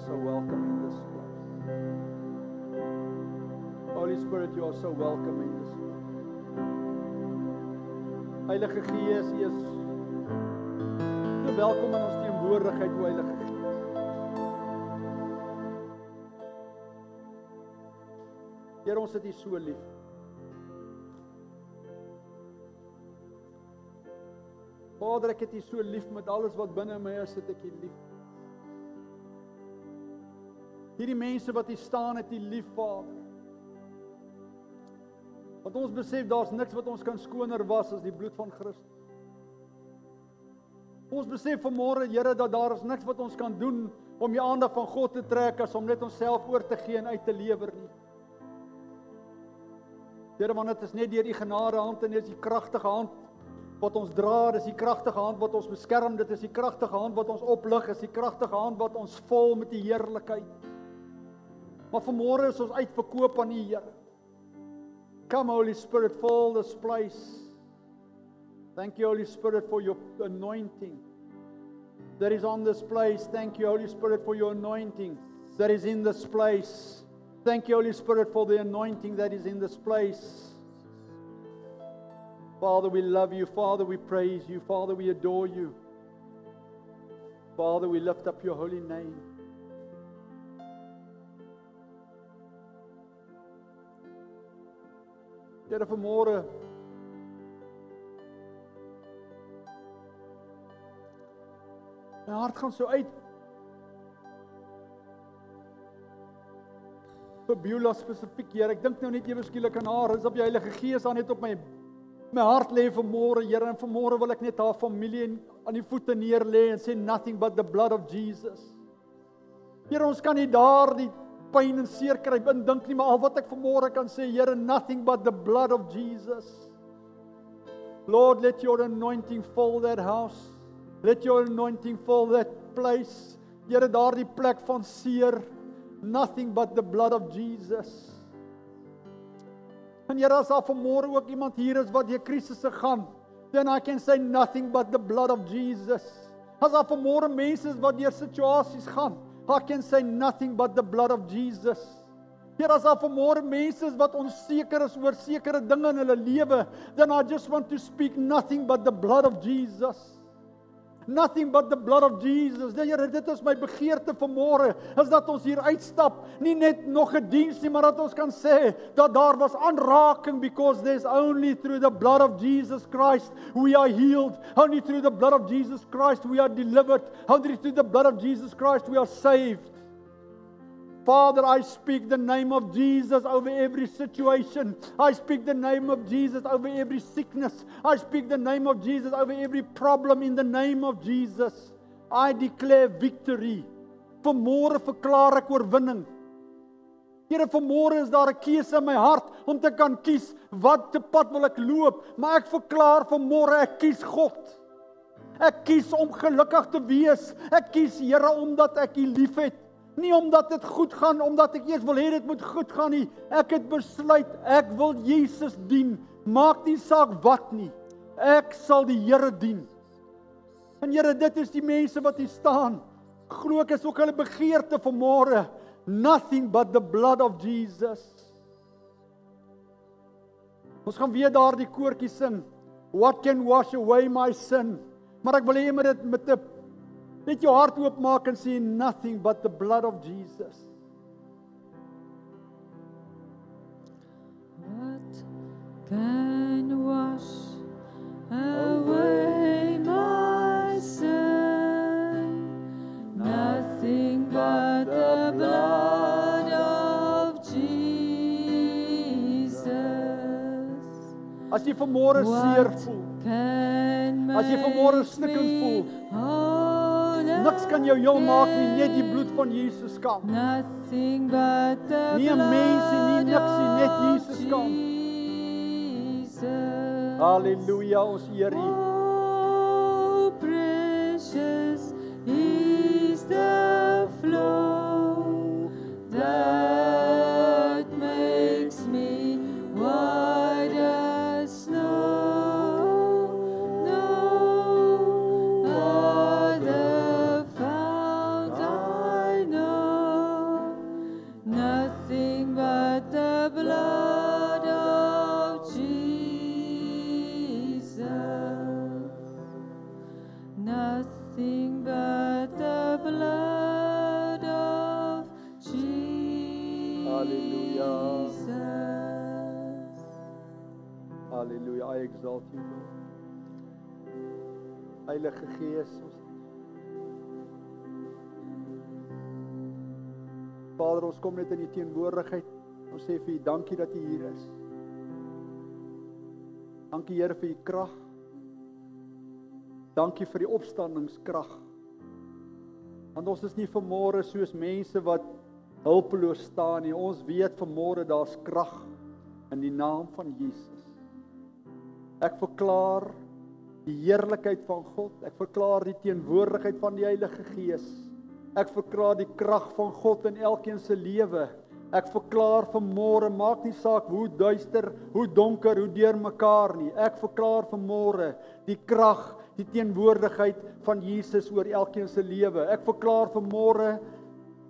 so welcome in this place. Holy Spirit, you are so welcome in this place. Heilige Gees, U is so welkom in ons teenwoordigheid, o Heilige Gees. Here, ons het U so lief. Vader, ek het U so lief met alles wat binne my is, het ek U lief. Hierdie mense wat hier staan, het U lief, Vader. Want ons besef, daar's niks wat ons kan skoner was as die bloed van Christus. Ons besef vanmôre, Here, dat daar is niks wat ons kan doen om die aandag van God te trek, as om net onsself oor te gee en uit te lewer nie. Here, want dit is net deur U genade hand en dit is die kragtige hand wat ons dra, dit is die kragtige hand wat ons beskerm, dit is die kragtige hand wat ons oplig, is die kragtige hand wat ons vol met die heerlikheid. Maar vanmôre is ons uitverkoop aan U, Here. Come, Holy Spirit, fill this place. Thank you, Holy Spirit, for your anointing that is on this place. Thank you, Holy Spirit, for your anointing that is in this place. Thank you, Holy Spirit, for the anointing that is in this place. Father, we love You. Father, we praise You. Father, we adore You. Father, we lift up Your holy name. Here, vanmôre my hart gaan so uit vir Beulah spesifiek, Here. Ek dink nou net ewe skielik aan haar, is op die Heilige Gees aan net op my hart lê vanmôre, Here, en vanmôre wil ek net haar familie aan die voete neer lê en sê nothing but the blood of Jesus. Here, ons kan nie daar die pyn en seer kry indink nie, maar al wat ek vanmôre kan sê, Here, nothing but the blood of Jesus. Lord, let Your anointing fill that house. Let Your anointing fill that place. Here, daardie plek van seer, nothing but the blood of Jesus. En Here, as daar vanmôre ook iemand hier is wat deur krisisse gaan, then I can say nothing but the blood of Jesus. As daar vanmôre mense is wat deur situasies gaan, I can say nothing but the blood of Jesus. Here, as daar vanmôre mense is wat onseker is oor sekere dinge in hulle lewe, then I just want to speak nothing but the blood of Jesus. Nothing but the blood of Jesus. Here, dit is my begeerte vanmôre, is dat ons hier uitstap, nie net nog 'n diens nie, maar dat ons kan sê dat daar was aanraking, because there's only through the blood of Jesus Christ we are healed. Only through the blood of Jesus Christ we are delivered. Only through the blood of Jesus Christ we are saved. Father, I speak the name of Jesus over every situation. I speak the name of Jesus over every sickness. I speak the name of Jesus over every problem in the name of Jesus. I declare victory. Vanmôre verklaar ek oorwinning. Here, vanmôre is daar 'n keuse in my hart om te kan kies watter pad wil ek loop, maar ek verklaar vanmôre ek kies God. Ek kies om gelukkig te wees. Ek kies, Here, omdat ek U liefhet. Nie omdat dit goed gaan, omdat ek eers wil hê dit moet goed gaan nie. Ek het besluit, ek wil Jesus dien. Maak nie saak wat nie. Ek sal die Here dien. En Here, dit is die mense wat hier staan. Glo ek is ook hulle begeerte vanmôre. Nothing but the blood of Jesus. Ons gaan weer daardie koortjie sing. What can wash away my sin? Maar ek wil hê met dit met 'n net jou hart oopmaak en sê nothing but the blood of Jesus. What can wash away my sin? Nothing but the blood of Jesus. As jy vanmôre seer voel, as jy vanmôre stikkend voel, niks kan jou heel maak nie, net die bloed van Jesus kan. Nothing but the Nie 'n mens nie, niks nie, net Jesus kan. Halleluja, ons eer U. Oh, precious is the flow that makes me white as snow. No other fount I know. Hallelujah, I exalt you, Lord. Heilige Gees, Vader, ons kom net in die teenwoordigheid. Ons sê vir U dankie dat U hier is. Dankie Here vir U krag. Dankie vir die opstandingskrag. Want ons is nie vanmôre soos mense wat hulpeloos staan nie. Ons weet vanmôre daar's krag in die naam van Jesus. Ek verklaar die heerlikheid van God. Ek verklaar die teenwoordigheid van die Heilige Gees. Ek verklaar die krag van God in elkeen se lewe. Ek verklaar vanmôre, maak nie saak hoe duister, hoe donker, hoe deurmekaar nie. Ek verklaar vanmôre die krag, die teenwoordigheid van Jesus oor elkeen se lewe. Ek verklaar vanmôre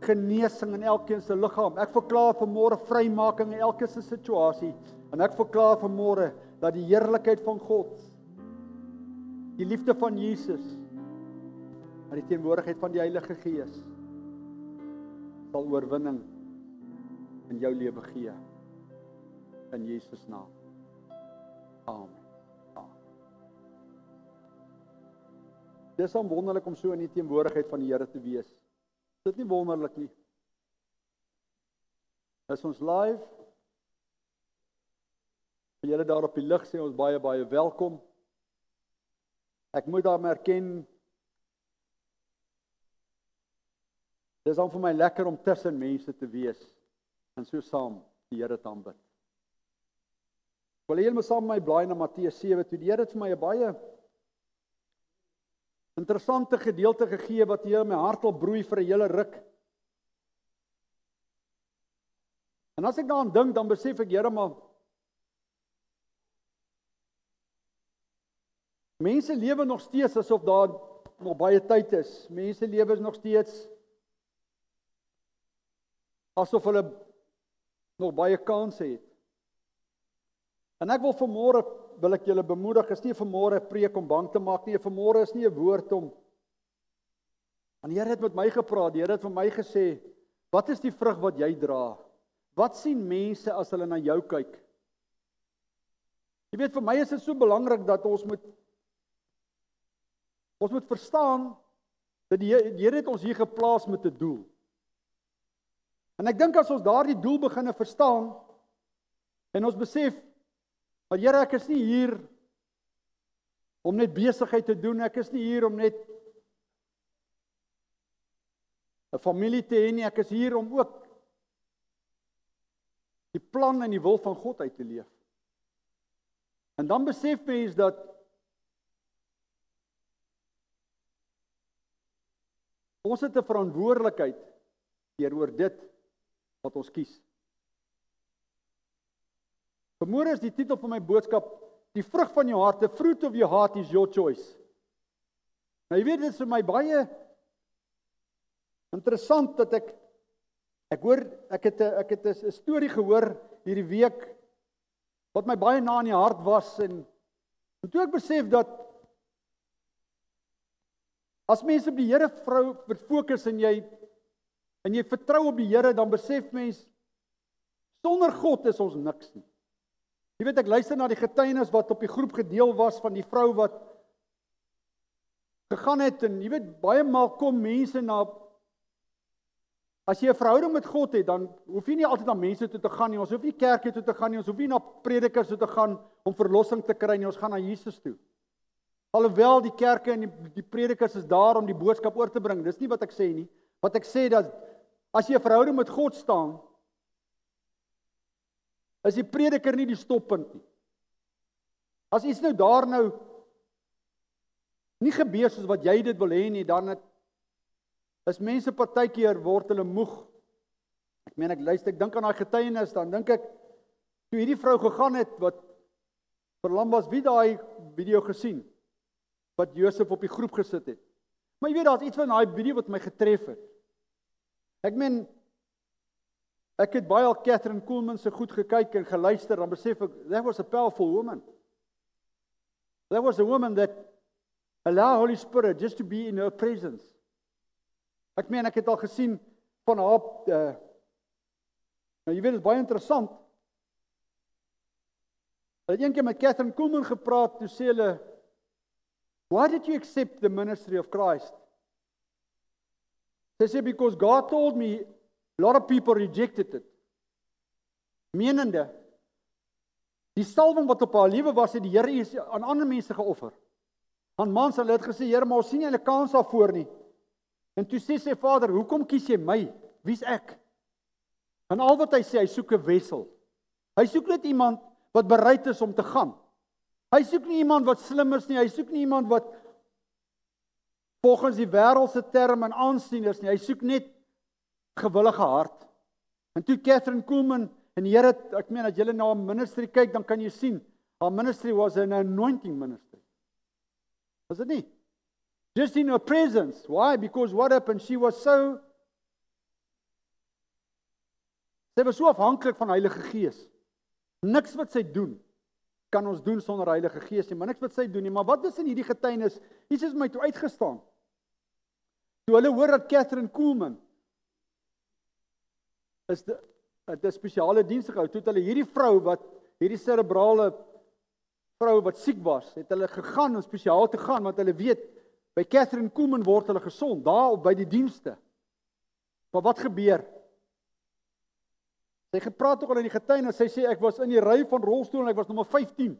genesing in elkeen se liggaam. Ek verklaar vanmôre vrymaking in elke se situasie. En ek verklaar vanmôre dat die heerlikheid van God, die liefde van Jesus, en die teenwoordigheid van die Heilige Gees sal oorwinning in jou lewe gee. In Jesus naam. Amen. Dis dan wonderlik om so in die teenwoordigheid van die Here te wees. Is dit nie wonderlik nie? Is ons live? Vir julle daar op die lig sê ons baie welkom. Ek moet daar erken, dis dan vir my lekker om tussen mense te wees en so saam die Here te aanbid. Ek wil julle saam met my blaai na Matteus 7 toe. Die Here het vir my 'n baie interessante gedeelte gegee wat hier in my hart al broei vir 'n hele ruk. En as ek daaraan dink, dan besef ek, Here, maar mense lewe nog steeds asof daar nog baie tyd is. Mense lewe nog steeds asof hulle nog baie kanse het. En ek wil vanmôre, wil ek julle bemoedig, is nie vanmôre 'n preek om bang te maak nie, vanmôre is nie 'n woord om. En die Here het met my gepraat, die Here het vir my gesê, wat is die vrug wat jy dra? Wat sien mense as hulle na jou kyk? Jy weet, vir my is dit so belangrik dat ons moet verstaan dat die Here het ons hier geplaas met 'n doel. En ek dink as ons daardie doel begin verstaan en ons besef, maar Here, ek is nie hier om net besigheid te doen, ek is nie hier om net 'n familie te hê nie, ek is hier om ook die plan en die wil van God uit te leef. En dan besef mens dat ons het 'n verantwoordelikheid teenoor dit wat ons kies. Vanmôre is die titel van my boodskap, die vrug van jou hart, the fruit of your heart is your choice. Nou jy weet, dit is vir my baie interessant dat ek het 'n storie gehoor hierdie week wat my baie na in die hart was en toe ek besef dat as mense op die Here fokus en jy vertrou op die Here, dan besef mens sonder God is ons niks nie. Jy weet, ek luister na die getuienis wat op die groep gedeel was van die vrou wat gegaan het en jy weet, baie maal kom mense na, as jy 'n verhouding met God het, dan hoef jy nie altyd na mense toe te gaan nie, ons hoef nie kerke toe te gaan nie, ons hoef nie na predikers toe te gaan om verlossing te kry nie, ons gaan na Jesus toe. Alhoewel die kerke en die predikers is daar om die boodskap oor te bring, dis nie wat ek sê nie. Wat ek sê dat as jy 'n verhouding met God staan, is die prediker nie die stoppunt nie. As iets nou daar nou nie gebeur soos wat jy dit wil hê nie, dan is mense partykeer word hulle moeg. Ek meen, ek dink aan daai getuienis, dan dink ek, toe hierdie vrou gegaan het, wat verlam was, wie daai video gesien? Wat Josef op die groep gesit het. Maar jy weet, daar's iets van daai video wat my getref het. Ek meen, ek het baie al Catherine Kuhlman se goed gekyk en geluister, dan besef ek, that was a powerful woman. That was a woman that allowed Holy Spirit just to be in her presence. Ek meen, ek het al gesien van haar, nou jy weet, dit is baie interessant. Hulle het een keer met Catherine Kuhlman gepraat, toe sê hulle, why did you accept the ministry of Christ? Sy sê, because God told me, a lot of people rejected it. Menende, die salwing wat op haar lewe was, het die Here eers aan ander mense geoffer. Aan mans, hulle het gesê, Here, maar ons sien nie 'n kans daarvoor nie. En toe sê sy Vader, hoekom kies jy my? Wie's ek? En al wat hy sê, hy soek 'n wissel. Hy soek net iemand wat bereid is om te gaan. Hy soek nie iemand wat slim is nie, hy soek nie iemand wat volgens die wêreldse term en aansien is nie, hy soek net gewillige hart. En toe Catherine Kuhlman, en die Here, ek meen, as jy na haar ministry kyk, dan kan jy sien, haar ministry was an anointing ministry. Was it nie? Just in her presence. Why? Because what happened? Sy was so afhanklik van Heilige Gees. Niks wat sy doen, kan ons doen sonder Heilige Gees nie, maar niks wat sy doen nie. Maar wat is in hierdie getuienis? Iets is my toe uitgestaan. Toe hulle hoor dat Catherine Kuhlman het 'n spesiale diens gehou, toe het hulle hierdie cerebrale vrou wat siek was, het hulle gegaan om spesiaal te gaan, want hulle weet, by Catherine Kuhlman word hulle gesond, daar op by die dienste. Maar wat gebeur? Sy gepraat ook al in die getuienis, sy sê, ek was in die ry van rolstoel en ek was nommer 15.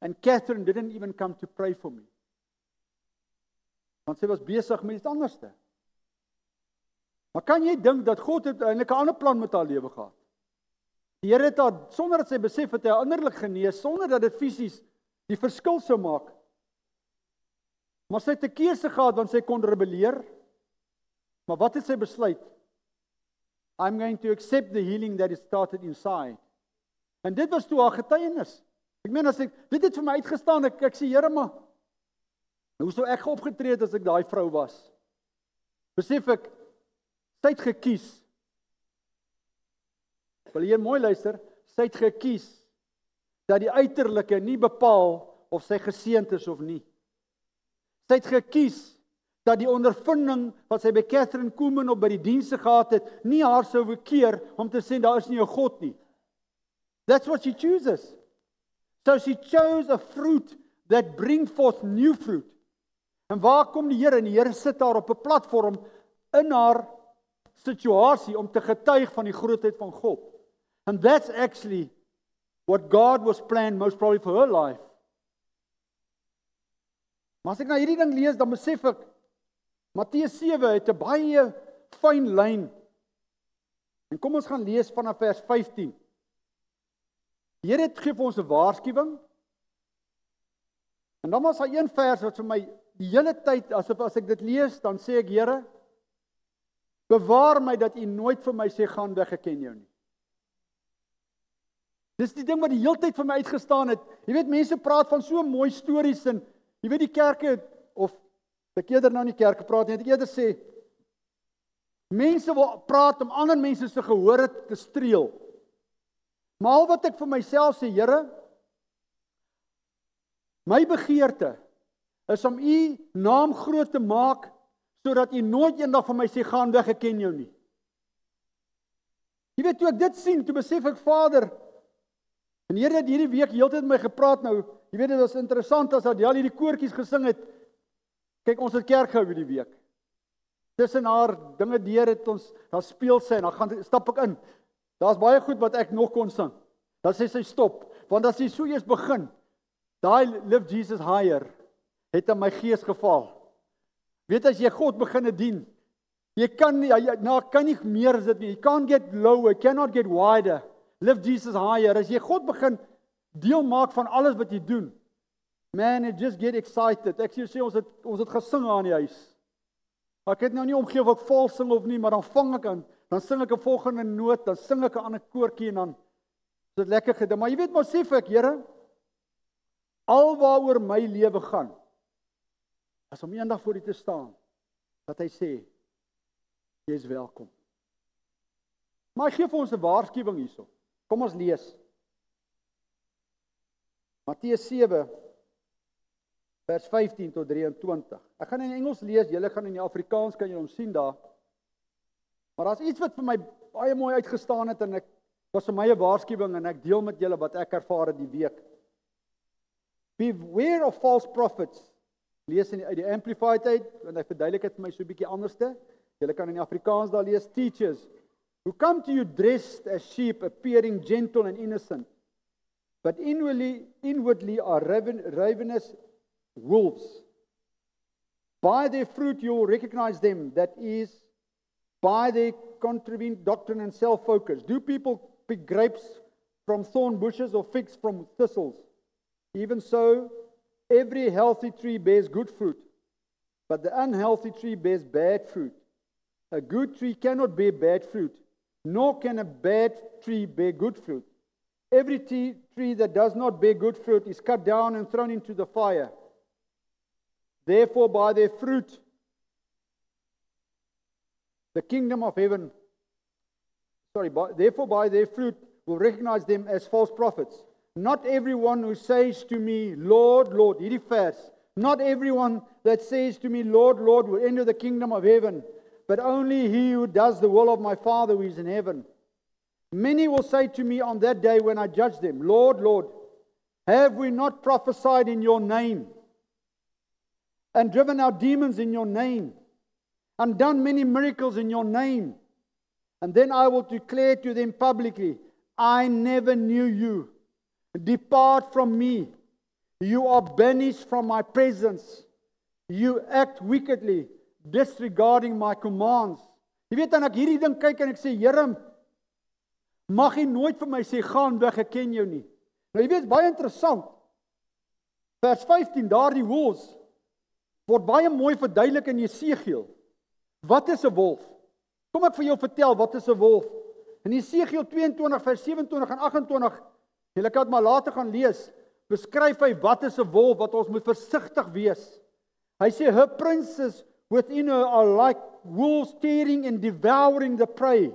And Catherine didn't even come to pray for me. Want sy was besig met iets anderste. Maar kan jy dink dat God het eintlik 'n ander plan met haar lewe gehad? Die Here het haar, sonder dat sy besef het, hy innerlik genees, sonder dat dit fisies die verskil sou maak. Maar sy het 'n keuse gehad, want sy kon rebelleer. Maar wat het sy besluit? I'm going to accept the healing that is started inside. En dit was toe haar getuienis. Ek meen, dit het vir my uitgestaan, ek sê, Here, maar hoe sou ek opgetree het as ek daai vrou was? Besef ek, sy het gekies. Wil jy mooi luister? Sy het gekies dat die uiterlike nie bepaal of sy geseënd is of nie. Sy het gekies dat die ondervinding wat sy by Catherine Kuhlman op by die dienste gehad het, nie haar sou bekeer om te sê daar is nie 'n God nie. That's what she chooses. So she chose a fruit that bring forth new fruit. En waar kom die Here? En die Here sit daar op 'n platform in haar situasie om te getuig van die grootheid van God. And that's actually what God was planned most probably for her life. Maar as ek na hierdie ding lees, dan besef ek, Matteus 7 het 'n baie fyn lyn. En kom ons gaan lees vanaf vers 15. Die Here gee vir ons 'n waarskuwing. En dan was daar een vers wat vir my die hele tyd, as ek dit lees, dan sê ek, Here, bewaar my dat U nooit vir my sê, gaan weg, ek ken jou nie. Dis die ding wat die hele tyd vir my uitgestaan het. Jy weet, mense praat van so mooi stories en jy weet die kerke, of ek eerder nou nie kerke praat nie, ek eerder sê, mense wil praat om ander mense se gehore te streel. Maar al wat ek vir myself sê, Here, my begeerte is om U naam groot te maak, sodat U nooit eendag van my sê, gaan weg, ek ken jou nie. Jy weet, toe ek dit sien, toe besef ek, Vader, en Here het hierdie week heeltyd met my gepraat nou, jy weet, dit was interessant as Adel hierdie koortjies gesing het. Kyk, ons het kerk gehou hierdie week. Tussen haar dinge deur het ons, daar speel sy, en dan stap ek in. Daar's baie goed wat ek nog kon sing. Dan sê sy stop, want as jy so eers begin, daai Live Jesus Higher, het in my gees geval. Weet, as jy God beginne dien, jy kan nie meer as dit nie. You can't get lower, you cannot get wider. Live Jesus Higher. As jy God begin deel maak van alles wat jy doen, man, it just get excited. Ek sê ons het gesing aan die huis. Ek het nou nie omgee of ek vol sing of nie, maar dan vang ek aan, dan sing ek 'n volgende noot, dan sing ek 'n ander koortjie en dan is dit lekker gedoen. Maar jy weet, maar sê vir ek, Here, alwaaroor my lewe gaan, as om eendag voor U te staan, dat hy sê, jy is welkom. Maar hy gee vir ons 'n waarskuwing hierso. Kom ons lees. Matteus 7 vers 15 tot 23. Ek gaan in Engels lees, julle gaan in die Afrikaans kan julle hom sien daar. Maar daar's iets wat vir my baie mooi uitgestaan het en ek Was vir my 'n waarskuwing en ek deel met julle wat ek ervaar het die week. Beware of false prophets. Lees uit die Amplified uit, want hy verduidelik dit vir my so 'n bietjie anderste. Julle kan in die Afrikaans daar lees, teachers who come to you dressed as sheep, appearing gentle and innocent, but inwardly are ravenous wolves. By their fruit you will recognize them, that is, by their contravened doctrine and self-focus. Do people pick grapes from thorn bushes or figs from thistles? Even so, every healthy tree bears good fruit, but the unhealthy tree bears bad fruit. A good tree cannot bear bad fruit, nor can a bad tree bear good fruit. Every tree that does not bear good fruit is cut down and thrown into the fire. Therefore, by their fruit, the kingdom of heaven, therefore by their fruit will recognize them as false prophets. Not everyone who says to me, Lord, Lord, hierdie vers, not everyone that says to me, Lord, Lord, will enter the kingdom of heaven, but only he who does the will of my Father who is in heaven. Many will say to me on that day when I judge them, Lord, Lord, have we not prophesied in your name, and driven out demons in your name, and done many miracles in your name? And then I will declare to them publicly, I never knew you. Depart from me. You are banished from my presence. You act wickedly, disregarding my commands. Jy weet, en ek hierdie ding kyk en ek sê, Here, mag jy nooit vir my sê, gaan weg, ek ken jou nie. Nou jy weet, baie interessant. Vers 15, daardie wolves word baie mooi verduidelik in Jesegiel. Wat is 'n wolf? Kom ek vir jou vertel, wat is 'n wolf? In Jesegiel 22 vers 27 en 28, julle kan dit maar later gaan lees, beskryf hy wat is 'n wolf, wat ons moet versigtig wees. Hy sê, her princes within her are like wolves tearing and devouring the prey,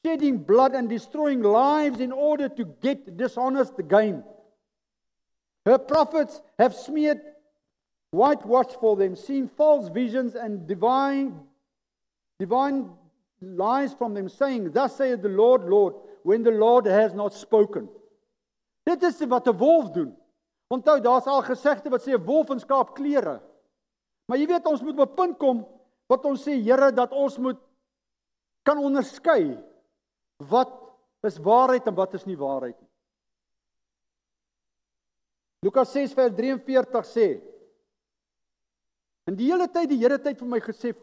shedding blood and destroying lives in order to get dishonest gain. Her prophets have smeared whitewash for them, seen false visions and divine lies from them, saying, Thus saith the Lord, Lord, when the Lord has not spoken. Dit is wat 'n wolf doen. Onthou, daar's al gesegde wat sê 'n wolf in skaapklere. Maar jy weet, ons moet op 'n punt kom wat ons sê, Here, dat ons kan onderskei wat is waarheid en wat is nie waarheid nie. Lukas 6 vers 43 sê, en die hele tyd, die Here het vir my gesê,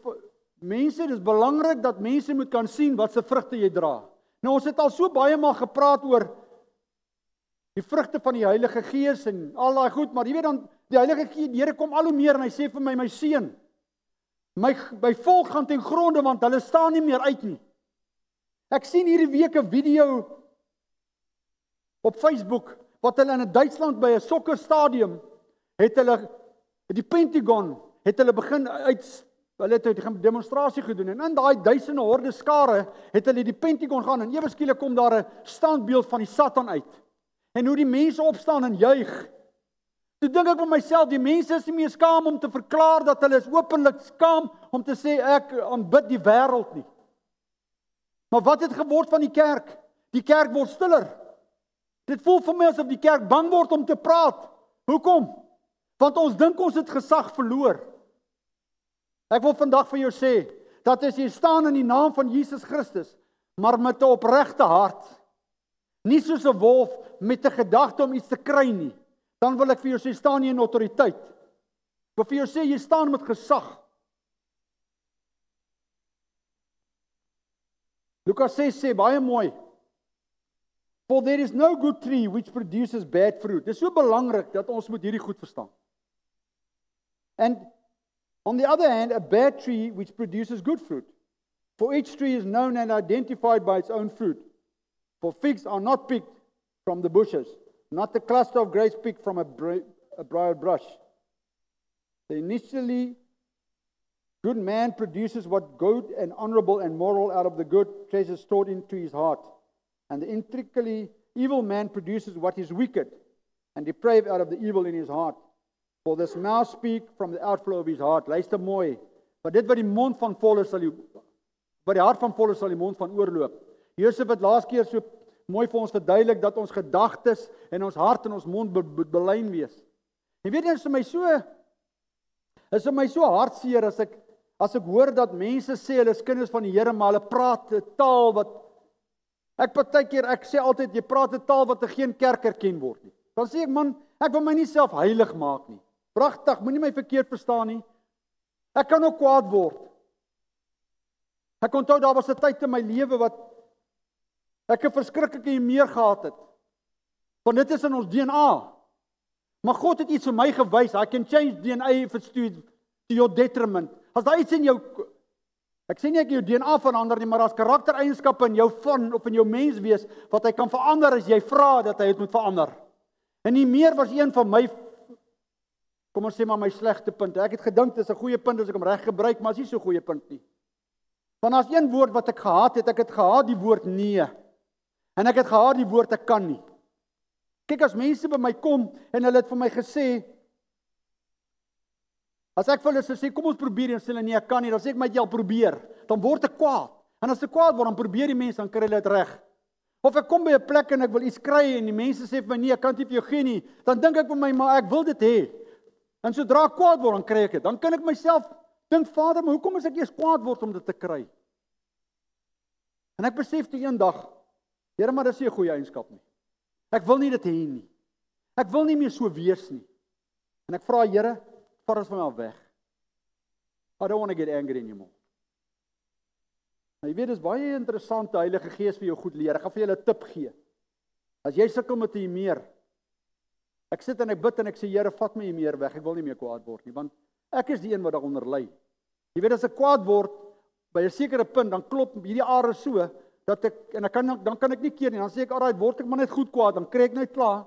mense, dit is belangrik dat mense moet kan sien wat se vrugte jy dra. Nou, ons het al so baie maal gepraat oor die vrugte van die Heilige Gees en al daai goed, maar jy weet dan, die Heilige Gees, die Here kom al hoe meer en hy sê vir my, my seun, my volk gaan ten gronde, want hulle staan nie meer uit nie. Ek sien hierdie week 'n video op Facebook, wat hulle in Duitsland by 'n sokkerstadium, het hulle, die Pentagon, het hulle begin hulle het 'n demonstrasie gedoen, en in daai duisende horde skare, het hulle die Pentagon gaan, en ewe skielik kom daar 'n standbeeld van die Satan uit. En hoe die mense opstaan en juig. Toe dink ek by myself, die mense is nie meer skaam om te verklaar dat hulle is openlik skaam om te sê ek aanbid die wêreld nie. Maar wat het geword van die kerk? Die kerk word stiller. Dit voel vir my asof die kerk bang word om te praat. Hoekom? Want ons dink ons het gesag verloor. Ek wil vandag vir jou sê, dat as jy staan in die naam van Jesus Christus, maar met 'n opregte hart, nie soos 'n wolf met 'n gedagte om iets te kry nie, dan wil ek vir jou sê, staan jy in autoriteit. Ek wil vir jou sê, jy staan met gesag. Lukas 6 sê, baie mooi, for there is no good tree which produces bad fruit. Dit is so belangrik dat ons moet hierdie goed verstaan. And on the other hand, a bad tree which produces good fruit. For each tree is known and identified by its own fruit. For figs are not picked from the bushes, not the cluster of grapes picked from a briar bush. The initially good man produces what good and honorable and moral out of the good treasure stored into his heart. And the intricately evil man produces what is wicked and depraved out of the evil in his heart. For this mouth speak from the outflow of his heart. Luister mooi. Want dit wat die mond van vol is, wat die hart van vol is, sal die mond van oorloop. Josef het laas keer so mooi vir ons verduidelik dat ons gedagtes en ons hart en ons mond belyn wees. Jy weet, dit is vir my so hartseer as ek hoor dat mense sê hulle is kinders van die Here, maar hulle praat 'n taal wat ek sê altyd, jy praat 'n taal wat geen kerk erken word nie. Dan sê ek, man, ek wil my nie self heilig maak nie. Pragtig, moenie my verkeerd verstaan nie. Ek kan ook kwaad word. Ek onthou daar was 'n tyd in my lewe wat ek 'n verskriklike humeur gehad het. Want dit is in ons DNA. Maar God het iets vir my gewys. I can change DNA if it's to your detriment. As daar iets in jou, ek sê nie ek jou DNA verander nie, maar as karaktereienskappe in jou of in jou menswees wat hy kan verander as jy vra dat hy dit moet verander. En nie meer was een van my, kom ons sê maar my slegte punte. Ek het gedink dit is 'n goeie punt as ek hom reg gebruik, maar is nie so 'n goeie punt nie. Want as een woord wat ek gehaat het gehaat die woord nee. En ek het gehaat die woord ek kan nie. Kyk, as mense by my kom en hulle het vir my gesê, as ek vir hulle sê, kom ons probeer en sê hulle nee, ek kan nie, dan sê ek, maar jy al probeer, dan word ek kwaad. En as ek kwaad word, dan probeer die mense, dan kry hulle dit reg. Of ek kom by 'n plek en ek wil iets kry en die mense sê vir my nee, ek kan dit vir jou gee nie, dan dink ek vir my, maar ek wil dit hê. En sodra ek kwaad word, dan kry ek dit. Dan kan ek myself dink, Vader, maar hoekom is ek eers kwaad word om dit te kry? En ek besef toe eendag, Here, maar dis nie 'n goeie eienskap nie. Ek wil nie dit hê nie. Ek wil nie meer so wees nie. En ek vra, Here, vat dit van my af weg. I don't want to get angry anymore. Nou, jy weet, dis baie interessant, die Heilige Gees vir jou goed leer. Ek gaan vir julle 'n tip gee. As jy sukkel met 'n humeur, ek sit en ek bid en ek sê, Here, vat my humeur weg. Ek wil nie meer kwaad word nie, want ek is die een wat daaronder ly. Jy weet, as ek kwaad word, by 'n sekere punt, dan klop hierdie are so, dat dan kan ek nie keer nie, dan sê ek, alright, word ek maar net goed kwaad, dan kry ek net klaar.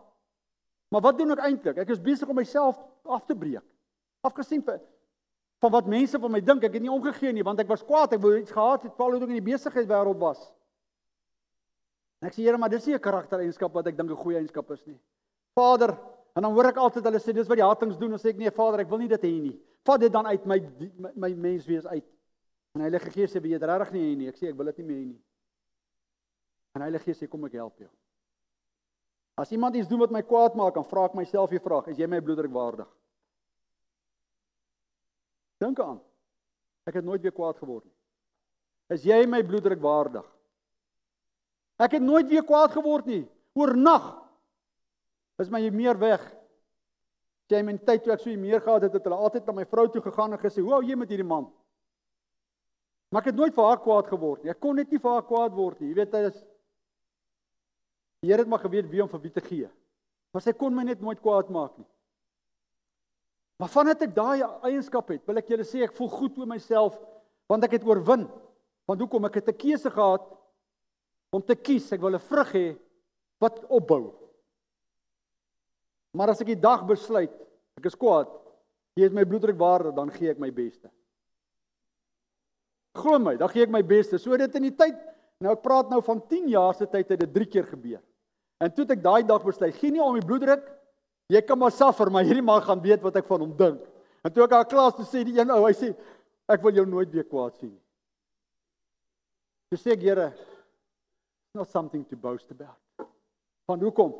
Maar wat doen ek eintlik? Ek is besig om myself af te breek. Afgesien van wat mense van my dink, ek het nie omgegee nie, want ek was kwaad, ek wou iets gehad het, veral toe ek in die besigheidswêreld was. En ek sê, Here, maar dis nie 'n karaktereienskap wat ek dink 'n goeie eienskap is nie. Vader, en dan hoor ek altyd hulle sê, dis wat die hatings doen, dan sê ek, nee, Vader, ek wil nie dit hê nie. Vat dit dan uit my menswees uit. En Heilige Gees sê, wil jy dit regtig nie hê nie? Ek sê, ek wil dit nie meer hê nie. En Heilige Gees sê, kom ek help jou. As iemand iets doen wat my kwaad maak, dan vra ek myself die vraag, is jy my bloeddruk waardig? Dink aan. Ek het nooit weer kwaad geword nie. Is jy my bloeddruk waardig? Ek het nooit weer kwaad geword nie. Oornag is my meer weg. Jy in my tyd toe ek so meer gehad het, het hulle altyd na my vrou toe gegaan en gesê, hoe hou jy met hierdie man? Maar ek het nooit vir haar kwaad geword nie. Ek kon net nie vir haar kwaad word nie. Jy weet, die Here het maar geweet wie om vir wie te gee. Maar sy kon my net nooit kwaad maak nie. Maar vandat ek daai eienskap het, wil ek julle sê, ek voel goed oor myself, want ek het oorwin. Want hoekom? Ek het 'n keuse gehad om te kies, ek wil 'n vrug hê wat opbou. Maar as ek die dag besluit, ek is kwaad, jy het my bloeddruk waardig, dan gee ek my beste. Glo my, dan gee ek my beste. So dit in die tyd, nou ek praat nou van 10 jaar se tyd, het dit 3 keer gebeur. En toe het ek daai dag besluit, gee nie om die bloeddruk, jy kan maar suffer, maar hierdie man gaan weet wat ek van hom dink. En toe ek haar klas toe sê, die een ou, hy sê, ek wil jou nooit weer kwaad sien nie. Toe sê ek, Here, it's not something to boast about. Van hoekom?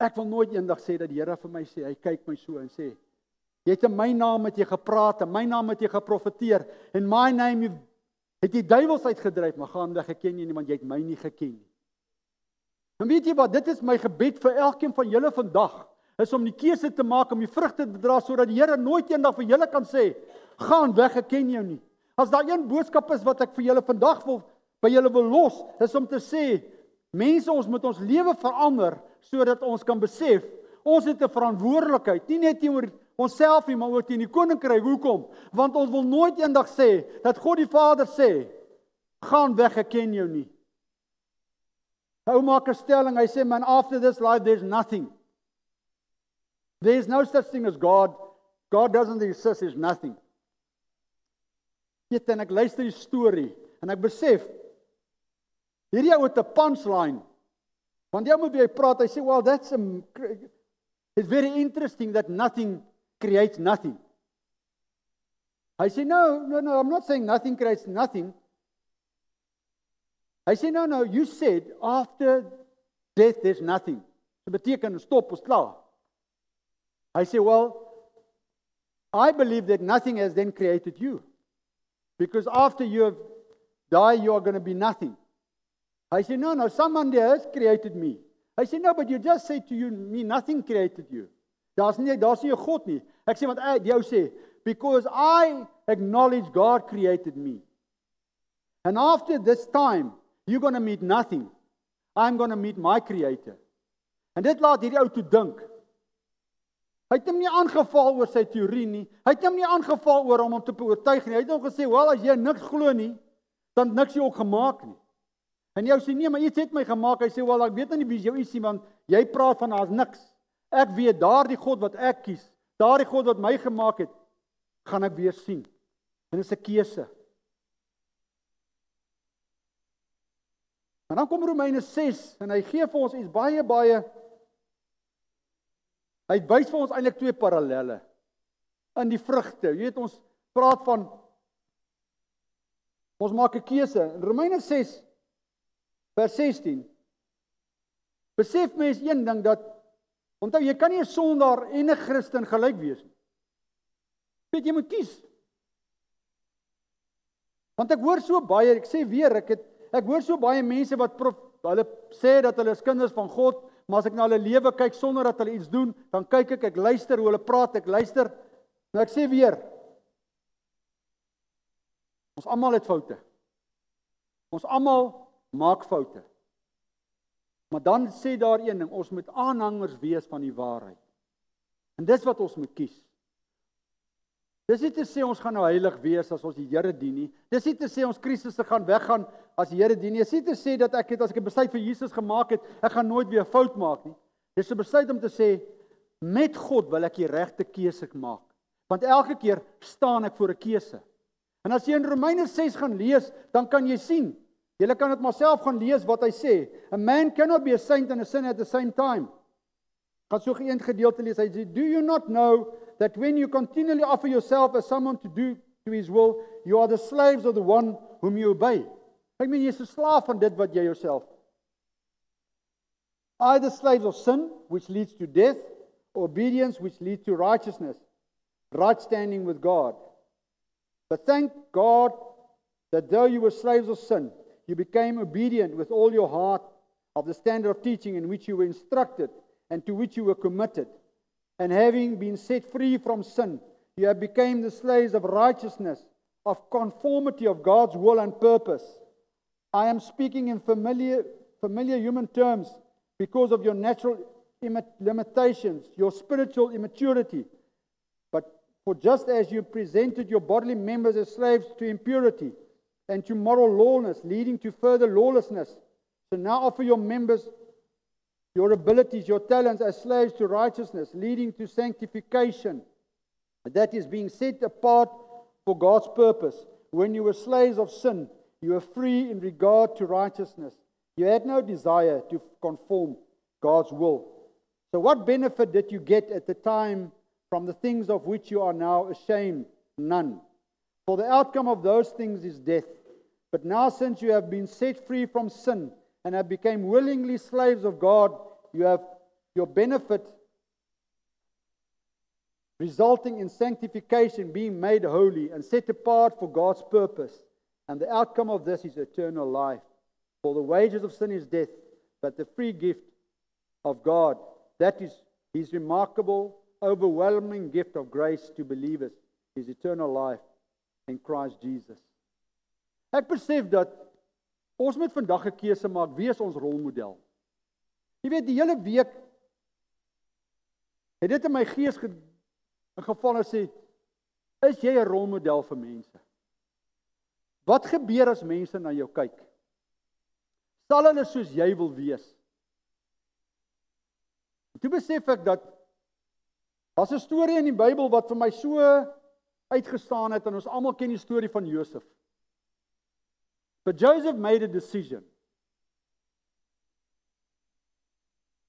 Ek wil nooit eendag sê dat die Here vir my sê, hy kyk my so en sê, jy het in my naam het jy gepraat, in my naam het jy geprofeteer, in my name het jy duiwels uitgedryf, maar gaan weg, ek ken jy nie, want jy het my nie geken nie. En weet jy wat, dit is my gebed vir elkeen van julle vandag, is om die keuse te maak, om die vrugte te dra, sodat die Here nooit eendag vir julle kan sê, gaan weg, ek ken jou nie. As daar een boodskap is wat ek vir julle vandag by julle wil los, is om te sê, mense, ons moet ons lewe verander, sodat ons kan besef, ons het 'n verantwoordelikheid, nie net teenoor onsself nie, maar ook teen die koninkryk. Hoekom? Want ons wil nooit eendag sê, dat God die Vader sê, gaan weg, ek ken jou nie. Hy maak 'n stelling, hy sê, man, after this life, there's nothing. There's no such thing as God. God doesn't exist, there's nothing. En ek luister die storie, en ek besef, hierdie ou het 'n punchline, want jy moet wie hy praat, hy sê, well, it's very interesting that nothing creates nothing. Hy sê, no, I'm not saying nothing creates nothing. Hy sê, no, you said, after death there's nothing. So beteken, stop, ons klaar. Hy sê, well, I believe that nothing has then created you. Because after you have died, you are going to be nothing. Hy sê, no, someone there has created me. Hy sê, no, but you just said to me, nothing created you. Daar's nie 'n God nie. Ek sê, want jou sê, because I acknowledge God created me. And after this time, you're going to meet nothing. I'm going to meet my creator. En dit laat hierdie ou toe dink. Hy het hom nie aangeval oor sy teorie nie. Hy het hom nie aangeval oor hom te oortuig nie. Hy het hom gesê, wel, as jy niks glo nie, dan niks jy ook gemaak nie. En jy sê, nee, maar iets het my gemaak. Hy sê, wel, ek weet nie wie jou is nie, want jy praat van daar's niks. Ek weet, daardie God wat ek kies, daardie God wat my gemaak het, gaan ek weer sien. En dit is 'n keuse. En dan kom Romeine 6, en hy gee vir ons iets baie, hy wys vir ons eintlik twee parallelle in die vrugte. Jy weet, ons praat van, ons maak 'n keuse. In Romeine 6, vers 16, besef mens een ding, dat, onthou, jy kan nie 'n sondaar en 'n Christen gelyk wees nie. Weet, jy moet kies. Want ek hoor so baie, ek sê weer, ek hoor so baie mense wat hulle sê dat hulle is kinders van God, maar as ek na hulle lewe kyk sonder dat hulle iets doen, dan kyk ek luister hoe hulle praat, ek luister. Nou ek sê weer, ons almal het foute. Ons almal maak foute. Maar dan sê daar een ding, ons moet aanhangers wees van die waarheid. En dis wat ons moet kies. Dis nie te sê ons gaan nou heilig wees as ons die Here dien nie. Dis nie te sê ons Christusse gaan weggaan as die Here dien nie. Dis nie te sê dat as ek 'n besluit vir Jesus gemaak het, ek gaan nooit weer 'n fout maak nie. Dis 'n besluit om te sê, met God wil ek die regte keuse maak. Want elke keer staan ek voor 'n keuse. En as jy in Romeine 6 gaan lees, dan kan jy sien, jy kan dit maar self gaan lees wat hy sê. A man cannot be a saint and a sinner at the same time. Gaan so 'n gedeelte lees. Hy sê, do you not know that when you continually offer yourself as someone to do to his will, you are the slaves of the one whom you obey? Ek meen, jy is 'n slaaf van dit wat jy jouself. Either slaves of sin, which leads to death, or obedience, which leads to righteousness, right standing with God. But thank God that though you were slaves of sin, you became obedient with all your heart of the standard of teaching in which you were instructed and to which you were committed. And having been set free from sin, you have become the slaves of righteousness, of conformity of God's will and purpose. I am speaking in familiar human terms because of your natural limitations, your spiritual immaturity. But for just as you presented your bodily members as slaves to impurity and to moral lawlessness, leading to further lawlessness, so now offer your members, your abilities, your talents as slaves to righteousness, leading to sanctification. That is being set apart for God's purpose. When you were slaves of sin, you were free in regard to righteousness. You had no desire to conform God's will. So what benefit did you get at the time from the things of which you are now ashamed? None. For the outcome of those things is death. But now since you have been set free from sin and have become willingly slaves of God, you have your benefit resulting in sanctification, being made holy and set apart for God's purpose. And the outcome of this is eternal life. For the wages of sin is death, but the free gift of God, that is His remarkable, overwhelming gift of grace to believers, is eternal life in Christ Jesus. Ek besef dat ons moet vandag 'n keuse maak, wie is ons rolmodel? Jy weet, die hele week het dit in my gees geval en sê, is jy 'n rolmodel vir mense? Wat gebeur as mense na jou kyk? Sal hulle soos jy wil wees? En toe besef ek dat daar's 'n storie in die Bybel wat vir my so uitgestaan het, en ons almal ken die storie van Josef. But Joseph made a decision.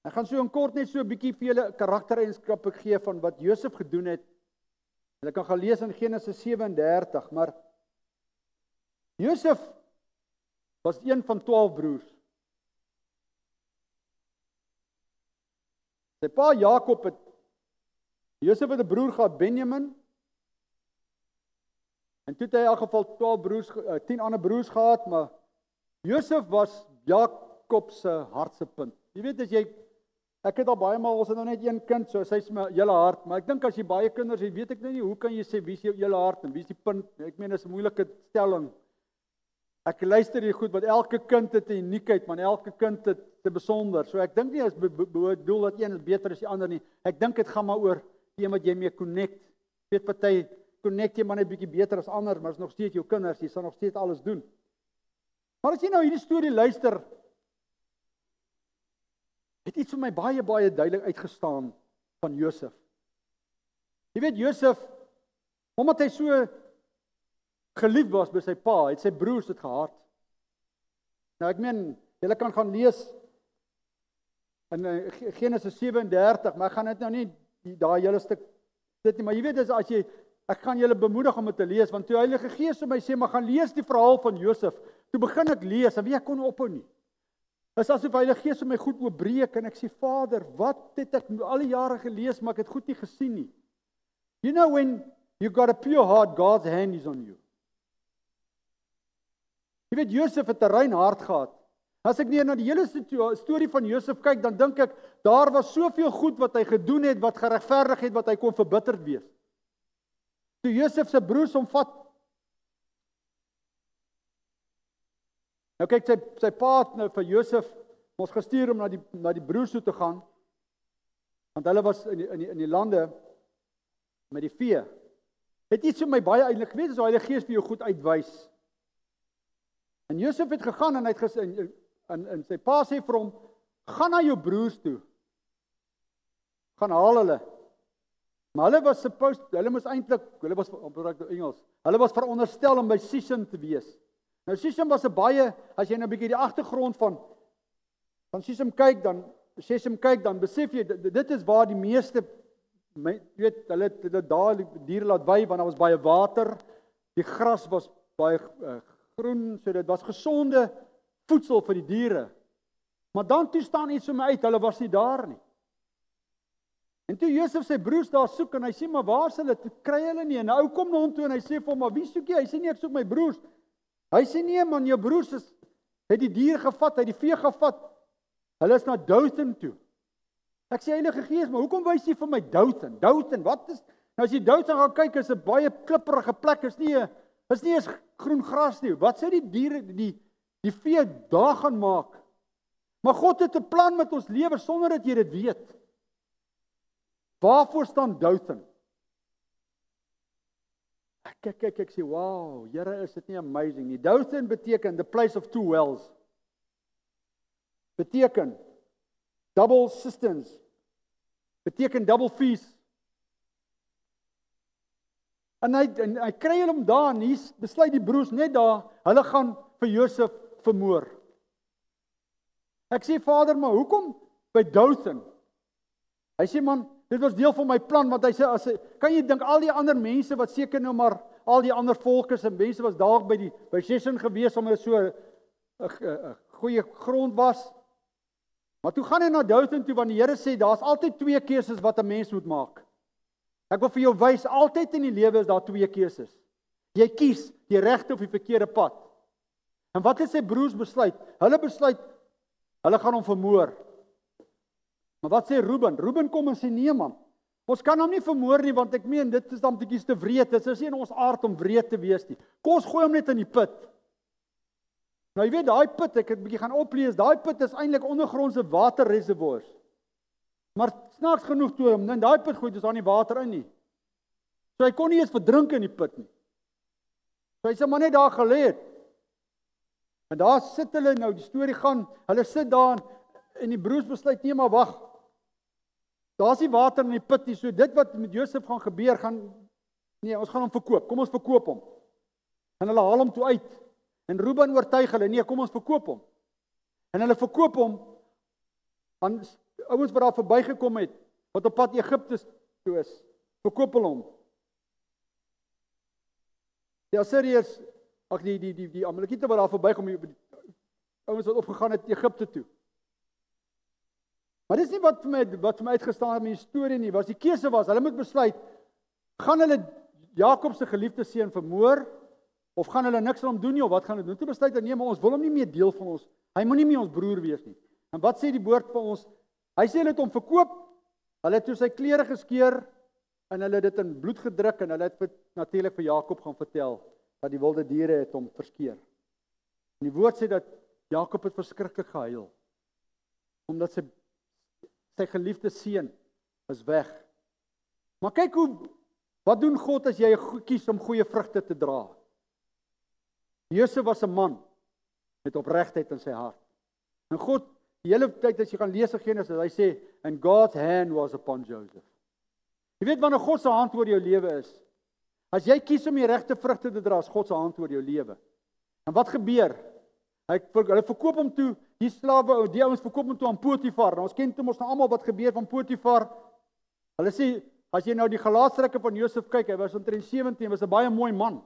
Ek gaan so in kort net so 'n bietjie vir julle karaktereienskappe gee van wat Josef gedoen het. Julle kan gaan lees in Genesis 37, maar Josef was een van 12 broers. Sy pa Jakob het Josef het 'n broer gehad, Benjamin. En toe het hy in elk geval 12 broers, 10 ander broers gehad, maar Josef was Jakob se hartse punt. Jy weet as jy ek het al baie maal, ons het nou net een kind, so sy's my hele hart, maar ek dink as jy baie kinders het, weet ek nou nie, hoe kan jy sê, wie is jou hele hart, en wie is die punt, ek meen, dit is 'n moeilike stelling. Ek luister hier goed, want elke kind het 'n uniekheid, maar elke kind het 'n besonder, so ek dink nie, as bedoel dat een is beter as die ander nie, ek dink dit gaan maar oor, die een wat jy mee connect, weet party, connect jy maar net bietjie beter as ander, maar is nog steeds jou kinders, jy sal nog steeds alles doen. Maar as jy nou hierdie storie luister, het iets vir my baie duidelik uitgestaan van Josef. Jy weet Josef, omdat hy so geliefd was by sy pa, het sy broers dit gehaat. Nou ek meen, julle kan gaan lees in Genesis 37, maar ek gaan dit nou nie daai hele stuk dit nie, maar jy weet as jy ek gaan julle bemoedig om dit te lees, want toe Heilige Gees vir my sê, maar gaan lees die verhaal van Josef, toe begin ek lees, en wie ek kon ophou nie. Is asof Heilige Gees vir my goed oopbreek, en ek sê, Vader, wat het ek al die jare gelees, maar ek het goed nie gesien nie. You know, when you got a pure heart, God's hand is on you. Jy weet, Josef het 'n rein hart gehad. As ek na die hele storie van Josef kyk, dan dink ek, daar was soveel goed wat hy gedoen het, wat geregverdig het, wat hy kon verbitterd wees. Toe Josef se broers hom vat. Nou kyk, sy pa het nou vir Josef ons gestuur om na die broers toe te gaan, want hulle was in die lande met die vee. Het iets vir my baie eintlik geweet, as Heilige Gees vir jou goed uitwys. En Josef het gegaan, en hy het gesê, en sy pa sê vir hom, gaan na jou broers toe, gaan haal hulle. Maar hulle was hulle was veronderstel om by Sichem te wees. Nou Sichem was 'n baie, as jy nou 'n bietjie die agtergrond van Sichem kyk, dan besef jy, dit is waar die meeste, jy weet, hulle daar die diere laat wei, want daar was baie water, die gras was baie groen, so dit was gesonde voedsel vir die diere. Maar dan toe staan iets vir my uit, hulle was nie daar nie. En toe Josef sy broers daar soek, en hy sê, maar waar is hulle? Toe kry hulle nie, en 'n ou kom na hom toe, en hy sê vir hom, maar wie soek jy? Hy sê nie, ek soek my broers. Hy sê nee man, jou broers het die dier gevat, het die vee gevat. Hulle is na Dothan toe. Ek sê Heilige Gees, maar hoekom wys jy vir my Dothan? Dothan, wat is? Nou as jy Dothan gaan kyk, is 'n baie klipprige plek, is nie eens groen gras nie. Wat sou die diere, die vee daar gaan maak? Maar God het 'n plan met ons lewe sonder dat jy dit weet. Waarvoor staan Dothan? Ek sê, wow, Here, is dit nie amazing nie. Dothan beteken the place of two wells. Beteken double cisterns. Beteken double feast. En hy kry hom daar, en hier besluit die broers net daar, hulle gaan vir Josef vermoor. Ek sê, Vader, maar hoekom by Dothan? Hy sê, man, dit was deel van my plan, want hy sê, kan jy dink, al die ander mense wat seker nou maar, al die ander volkes en mense was daar by Sichem gewees, omdat dit so 'n goeie grond was. Maar toe gaan hy na Dothan toe, want die Here sê, daar's altyd 2 keuses wat 'n mens moet maak. Ek wil vir jou wys, altyd in die lewe is daar 2 keuses. Jy kies die regte of die verkeerde pad. En wat het sy broers besluit? Hulle besluit, hulle gaan hom vermoor. Maar wat sê Reuben? Reuben kom en sê, nee man, ons kan hom nie vermoor nie, want ek meen, dit is dan bietjie te wreed, dit is nie in ons aard om wreed te wees nie. Kom ons gooi hom net in die put. Nou jy weet, daai put, ek het bietjie gaan oplees, daai put is eintlik ondergrondse waterreservoirs. Maar snaaks genoeg toe hom in daai put gooi, dis daar nie water in nie. So hy kon nie eens verdrink in die put nie. So hy sê maar net daar gelê het. En daar sit hulle nou, die storie gaan, hulle sit daar en die broers besluit, nee maar wag. Daar's nie water in die put nie, so dit wat met Josef gaan gebeur, nee, ons gaan hom verkoop, kom ons verkoop hom. En hulle haal hom toe uit. En Reuben oortuig hulle, nee, kom ons verkoop hom. En hulle verkoop hom aan ouens wat daar verbygekom het, wat op pad Egipte toe is, verkoop hulle hom. Die Assiriërs, die Amalekiete wat daar verbykom, ouens wat opgegaan het Egipte toe. Maar dis nie wat vir my uitgestaan het met die storie nie, was die keuse was, hulle moet besluit, gaan hulle Jakob se geliefde seun vermoor, of gaan hulle niks aan hom doen nie, of wat gaan hulle doen? Toe besluit hulle, nee, maar ons wil hom nie meer deel van ons, hy moet nie meer ons broer wees nie. En wat sê die woord vir ons? Hy sê hulle het hom verkoop, hulle het toe sy klere geskeur, en hulle het dit in bloed gedruk, en hulle het natuurlik vir Jakob gaan vertel, dat die wilde diere het hom verskeer. En die woord sê dat Jakob het verskriklik gehuil, omdat sy geliefde seun is weg. Maar kyk wat doen God as jy kies om goeie vrugte te dra? Josef was 'n man met opregtheid in sy hart. En God, die hele tyd as jy gaan lees in Genesis, hy sê, and God's hand was upon Joseph. Jy weet wanneer God se hand oor jou lewe is, as jy kies om die regte vrugte te dra, is God se hand oor jou lewe. En wat gebeur? Hulle verkoop hom toe, die slawe, die ouens verkoop hom toe aan Potifar. En ons ken toe mos nou almal wat gebeur van Potifar. Hulle sê, as jy nou die gelaatstrekke van Josef kyk, hy was omtrent 17, was 'n baie mooi man.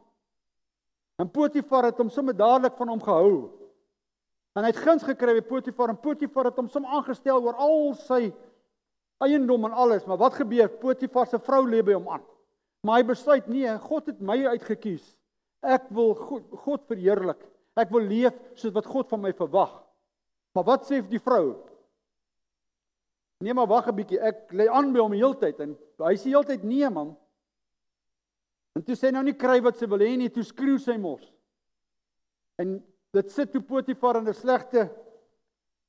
En Potifar het hom sommer dadelik van hom gehou. En hy het guns gekry by Potifar, en Potifar het hom sommer aangestel oor al sy eiendom en alles. Maar wat gebeur? Potifar se vrou lê by hom aan. Maar hy besluit, nee, God het my uitgekies. Ek wil God verheerlik. Ek wil leef soos wat God van my verwag. Maar wat sê die vrou? Nee, maar wag 'n bietjie, ek lê aan by hom die hele tyd, en hy sê die hele tyd, nee man. En toe sy nou nie kry wat sy wil hê nie, toe skreeu sy mos. En dit sit toe Potifar in 'n slegte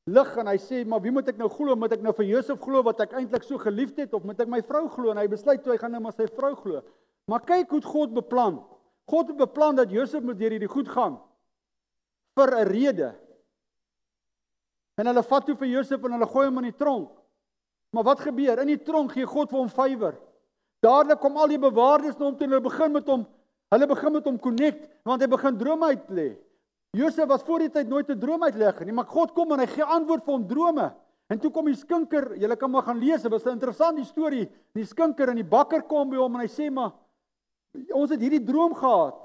lig, en hy sê, maar wie moet ek nou glo? Moet ek nou vir Josef glo wat ek eintlik so geliefd het, of moet ek my vrou glo? En hy besluit toe hy gaan nou maar sy vrou glo. Maar kyk hoe God beplan. God het beplan dat Josef moet deur hierdie goed gaan vir 'n rede. En hulle vat toe vir Josef en hulle gooi hom in die tronk. Maar wat gebeur? In die tronk gee God vir hom vywer. Dadelik kom al die bewaarders na hom toe en hulle begin met hom connect, want hy begin drome uitlê. Josef was voor die tyd nooit 'n droom uitleg nie, maar God kom en hy gee antwoord vir hom drome. En toe kom die skinker, julle kan maar gaan lees, dit was 'n interessante storie. Die skinker en die bakker kom by hom en hy sê, maar ons het hierdie droom gehad.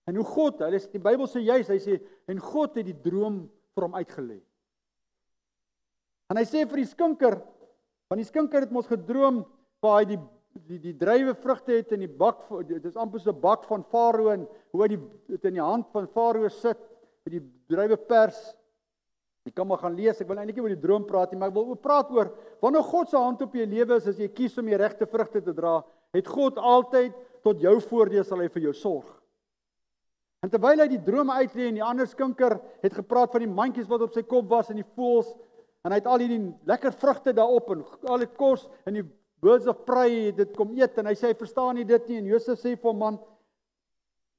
En hoe God, die Bybel sê juis, hy sê, en God het die droom vir hom uitgelê. En hy sê vir die skinker, want die skinker het mos gedroom waar hy die druiwe vrugte het in die bak, dit is amper so 'n bak van Farao, en hoe hy dit in die hand van Farao sit, met die druiwe pers. Jy kan maar gaan lees, ek wil eintlik nie oor die droom praat nie, maar ek wil praat oor, wanneer God se hand op jou lewe is, as jy kies om die regte vrugte te dra, het God altyd tot jou voordeel sal hy vir jou sorg. En terwyl hy die drome uitlê en die ander skinker het gepraat van die mandjies wat op sy kop was en die voëls, en hy het al hierdie lekker vrugte daarop en al die kos en die birds of prey dit kom eet, en hy sê hy verstaan nie dit nie, en Josef sê vir hom, man,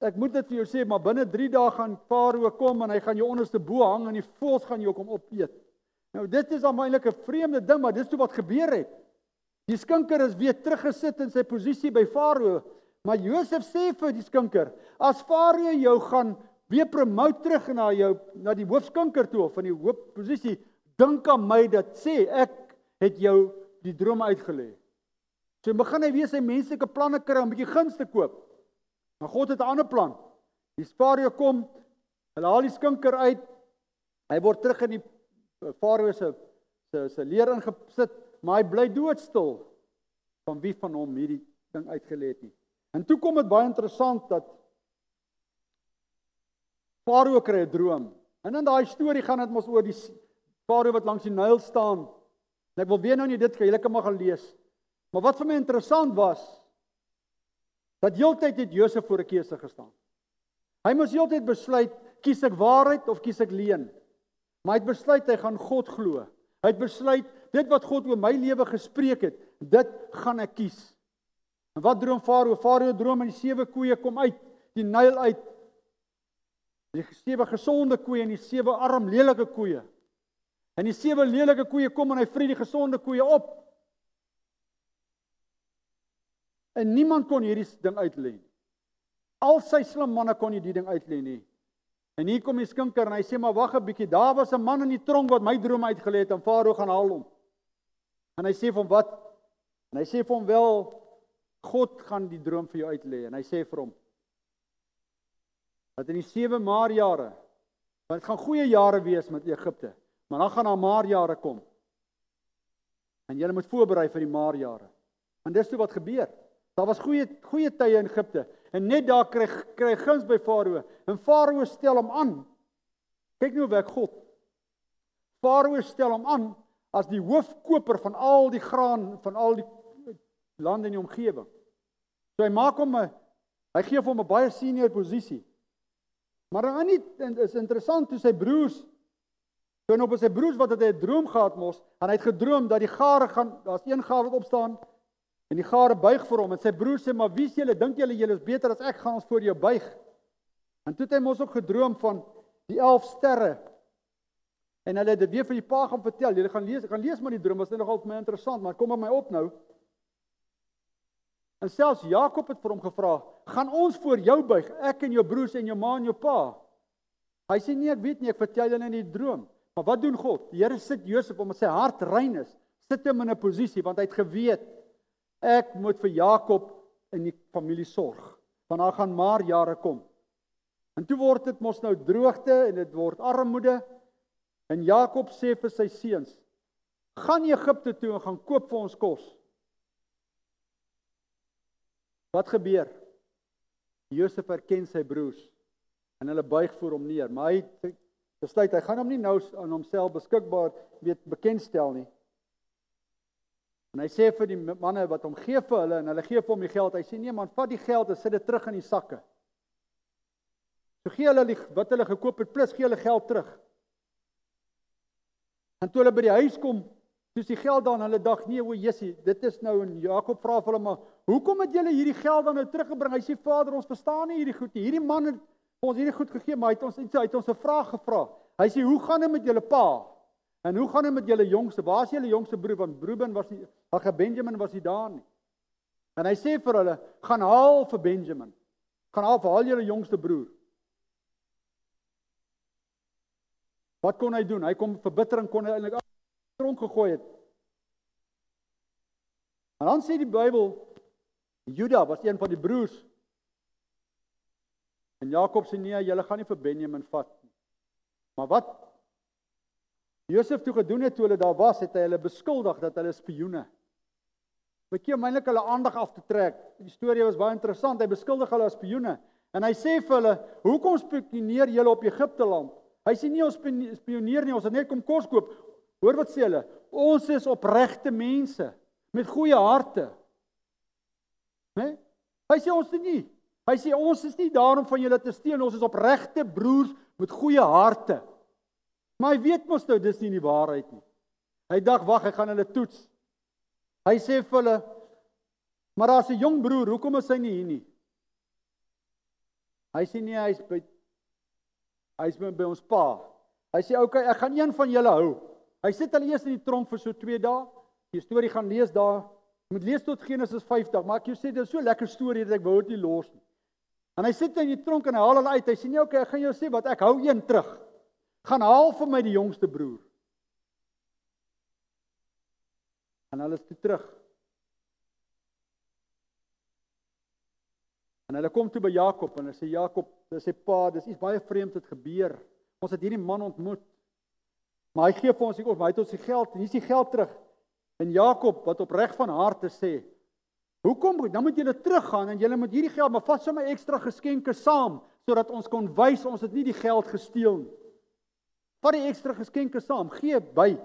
ek moet dit vir jou sê, maar binne 3 dae gaan Farao kom en hy gaan jou onderste bo hang en die voëls gaan jou kom opeet. Nou dit is dan eintlik 'n vreemde ding, maar dis toe wat gebeur het. Die skinker is weer teruggesit in sy posisie by Farao, maar Josef sê vir die skinker, as Farao jou gaan weer promote terug na die hoofskinker toe, of in die hoofposisie, dink aan my dat sê, ek het jou die drome uitgelê. So begin hy weer sy menslike planne kry om 'n bietjie guns te koop. Maar God het 'n ander plan. Die Farao kom, hulle haal die skinker uit, hy word terug in die Farao se leer ingesit, maar hy bly doodstil van wie van hom hierdie ding uitgelê het nie. En toe kom dit baie interessant dat Farao kry 'n droom. En in daai storie gaan dit mos oor die Farao wat langs die Nyl staan. En ek wil weer nou nie dit julle kan maar gaan lees. Maar wat vir my interessant was, dat heeltyd het Josef voor 'n keuse gestaan. Hy moes heeltyd besluit, kies ek waarheid of kies ek leuen? Maar hy het besluit hy gaan God glo. Hy het besluit dit wat God oor my lewe gespreek het, dit gaan ek kies. En wat droom Farao? Farao droom en die 7 koeie kom uit die Nyl uit. Die 7 gesonde koeie en die 7 arm lelike koeie. En die 7 lelike koeie kom en hy vrie die gesonde koeie op. En niemand kon hierdie ding uitlê nie. Al sy slim manne kon nie die ding uitlê nie. En hier kom die skinker en hy sê, maar wag 'n bietjie, daar was 'n man in die tronk wat my drome uitgelê het, en Farao gaan haal hom. En hy sê vir hom, wat? En hy sê vir hom, wel, God gaan die droom vir jou uitlê. En hy sê vir hom, dat in die 7 maarjare Want dit gaan goeie jare wees met Egipte, maar dan gaan daar maarjare kom. En julle moet voorberei vir die maarjare. En dis toe wat gebeur. Daar was goeie tye in Egipte. En net daar kry guns by Farao. En Farao stel hom aan. Kyk nou hoe werk God. Farao stel hom aan as die hoofkoper van al die graan, van al die lande in die omgewing. So hy maak hom hy gee hom 'n baie senior posisie. Maar dan is interessant toe sy broers, toe op sy broers wat het hy 'n droom gehad mos, en hy het gedroom dat die gare gaan, daar's een gaar wat opstaan, en die gare buig vir hom, en sy broers sê, maar wie is julle, dink julle is beter as ek, gaan ons voor jou buig. En toe het hy mos ook gedroom van die 11 sterre, en hulle het dit weer vir die pa gaan vertel, julle gaan lees maar die droom, was net nogal vir my interessant, maar kom by my op nou. En selfs Jakob het vir hom gevra, gaan ons voor jou buig, ek en jou broers en jou ma en jou pa? Hy sê nee, ek weet nie, ek vertel julle in die droom. Maar wat doen God? Die Here sit Josef, omdat sy hart rein is, sit hom in 'n posisie, want hy het geweet, ek moet vir Jakob in die familie sorg, want daar gaan maar jare kom. En toe word dit mos nou droogte, en dit word armoede, en Jakob sê vir sy seuns, gaan Egipte toe en gaan koop vir ons kos. Wat gebeur? Josef erken sy broers, en hulle buig voor hom neer, maar hy besluit, hy gaan hom nie nou aan homself beskikbaar bekendstel nie. En hy sê vir die manne wat hom gee vir hulle, en hulle gee vir hom die geld, hy sê nee man, vat die geld en sit dit terug in die sakke. So gee hulle wat hulle gekoop het, plus gee hulle geld terug. En toe hulle by die huis kom, soos die geld dan, hulle dag, nee o Jessie, dit is nou, en Jakob vra vir hulle, maar hoekom het julle hierdie geld dan nou teruggebring? Hy sê, Vader, ons verstaan nie hierdie goed nie, hierdie man het ons hierdie goed gegee, maar hy het ons 'n vraag gevra. Hy sê, hoe gaan dit met julle pa? En hoe gaan dit met julle jongste? Waar is julle jongste broer? Want Reuben was nie, Benjamin was nie daar nie. En hy sê vir hulle, gaan haal vir Benjamin. Gaan haal julle jongste broer. Wat kon hy doen? Hy kon verbittering kon hy eintlik tronk gegooi het. En dan sê die Bybel, Juda was een van die broers. En Jakob sê nee, julle gaan nie vir Benjamin vat nie. Maar wat Josef toe gedoen het toe hulle daar was, het hy hulle beskuldig dat hulle spioene. Bekeer om eintlik hulle aandag af te trek. Die storie was baie interessant. Hy beskuldig hulle as spioene. En hy sê vir hulle, hoekom spioneer julle op Egipte land? Hy sê nie ons spioneer nie, ons het net kom kos koop. Hoor wat sê hulle? Ons is opregte mense met goeie harte. Nee? Hy sê ons nie. Hy sê ons is nie daarom van julle te steel, ons is opregte broers met goeie harte. Maar hy weet mos nou dis nie die waarheid nie. Hy dink wag, hy gaan hulle toets. Hy sê vir hulle, maar daar's 'n jong broer, hoekom is hy nie hier nie? Hy sê nee, hy's by ons pa. Hy sê okay, ek gaan een van julle hou. Hy sit al eers in die tronk vir so 2 dae. Die storie gaan lees daar. Jy moet lees tot Genesis 50, maar ek jou sê dit is so 'n lekker storie dat ek wou dit nie los nie. En hy sit in die tronk en hy haal hulle uit. Hy sê nee, okay, ek gaan jou sê wat, ek hou een terug. Gaan haal vir my die jongste broer. En hulle is toe terug. En hulle kom toe by Jakob en hulle sê Jakob, dis sy pa, dis iets baie vreemd het gebeur. Ons het hierdie man ontmoet. Maar hy gee vir ons die kos, maar hy het ons die geld, hier is die geld terug. En Jakob wat opreg van harte sê, hoekom? Dan moet julle teruggaan en julle moet hierdie geld, maar vat sommer ekstra geskenke saam, sodat ons kon wys ons het nie die geld gesteel nie. Vat die ekstra geskenke saam, gee by.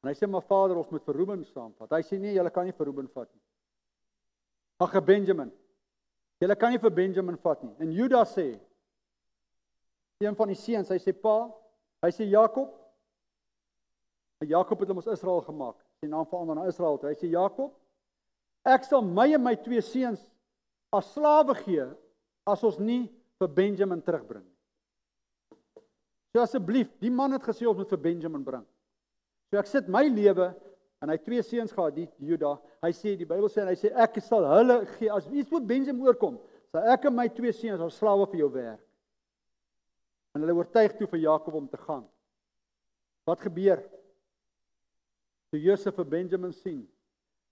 En hy sê, maar Vader, ons moet vir Reuben saamvat. Hy sê, nee, julle kan nie vir Reuben vat nie. Ag, Benjamin. Julle kan nie vir Benjamin vat nie. En Juda sê, een van die seuns, hy sê, pa, hy sê, Jakob. En Jakob het hom as Israel gemaak. Sy naam verander na Israel toe. Hy sê, Jakob, ek sal my en my 2 seuns as slawe gee, as ons nie vir Benjamin terugbring. So asseblief, die man het gesê ons moet vir Benjamin bring. So ek sit my lewe, en hy 2 seuns gehad, die Juda, hy sê, die Bybel sê, en hy sê, ek sal hulle gee, as iets moet Benjamin oorkom, sal ek en my 2 seuns as slawe vir jou werk. En hulle oortuig toe vir Jakob om te gaan. Wat gebeur? Toe Josef vir Benjamin sien,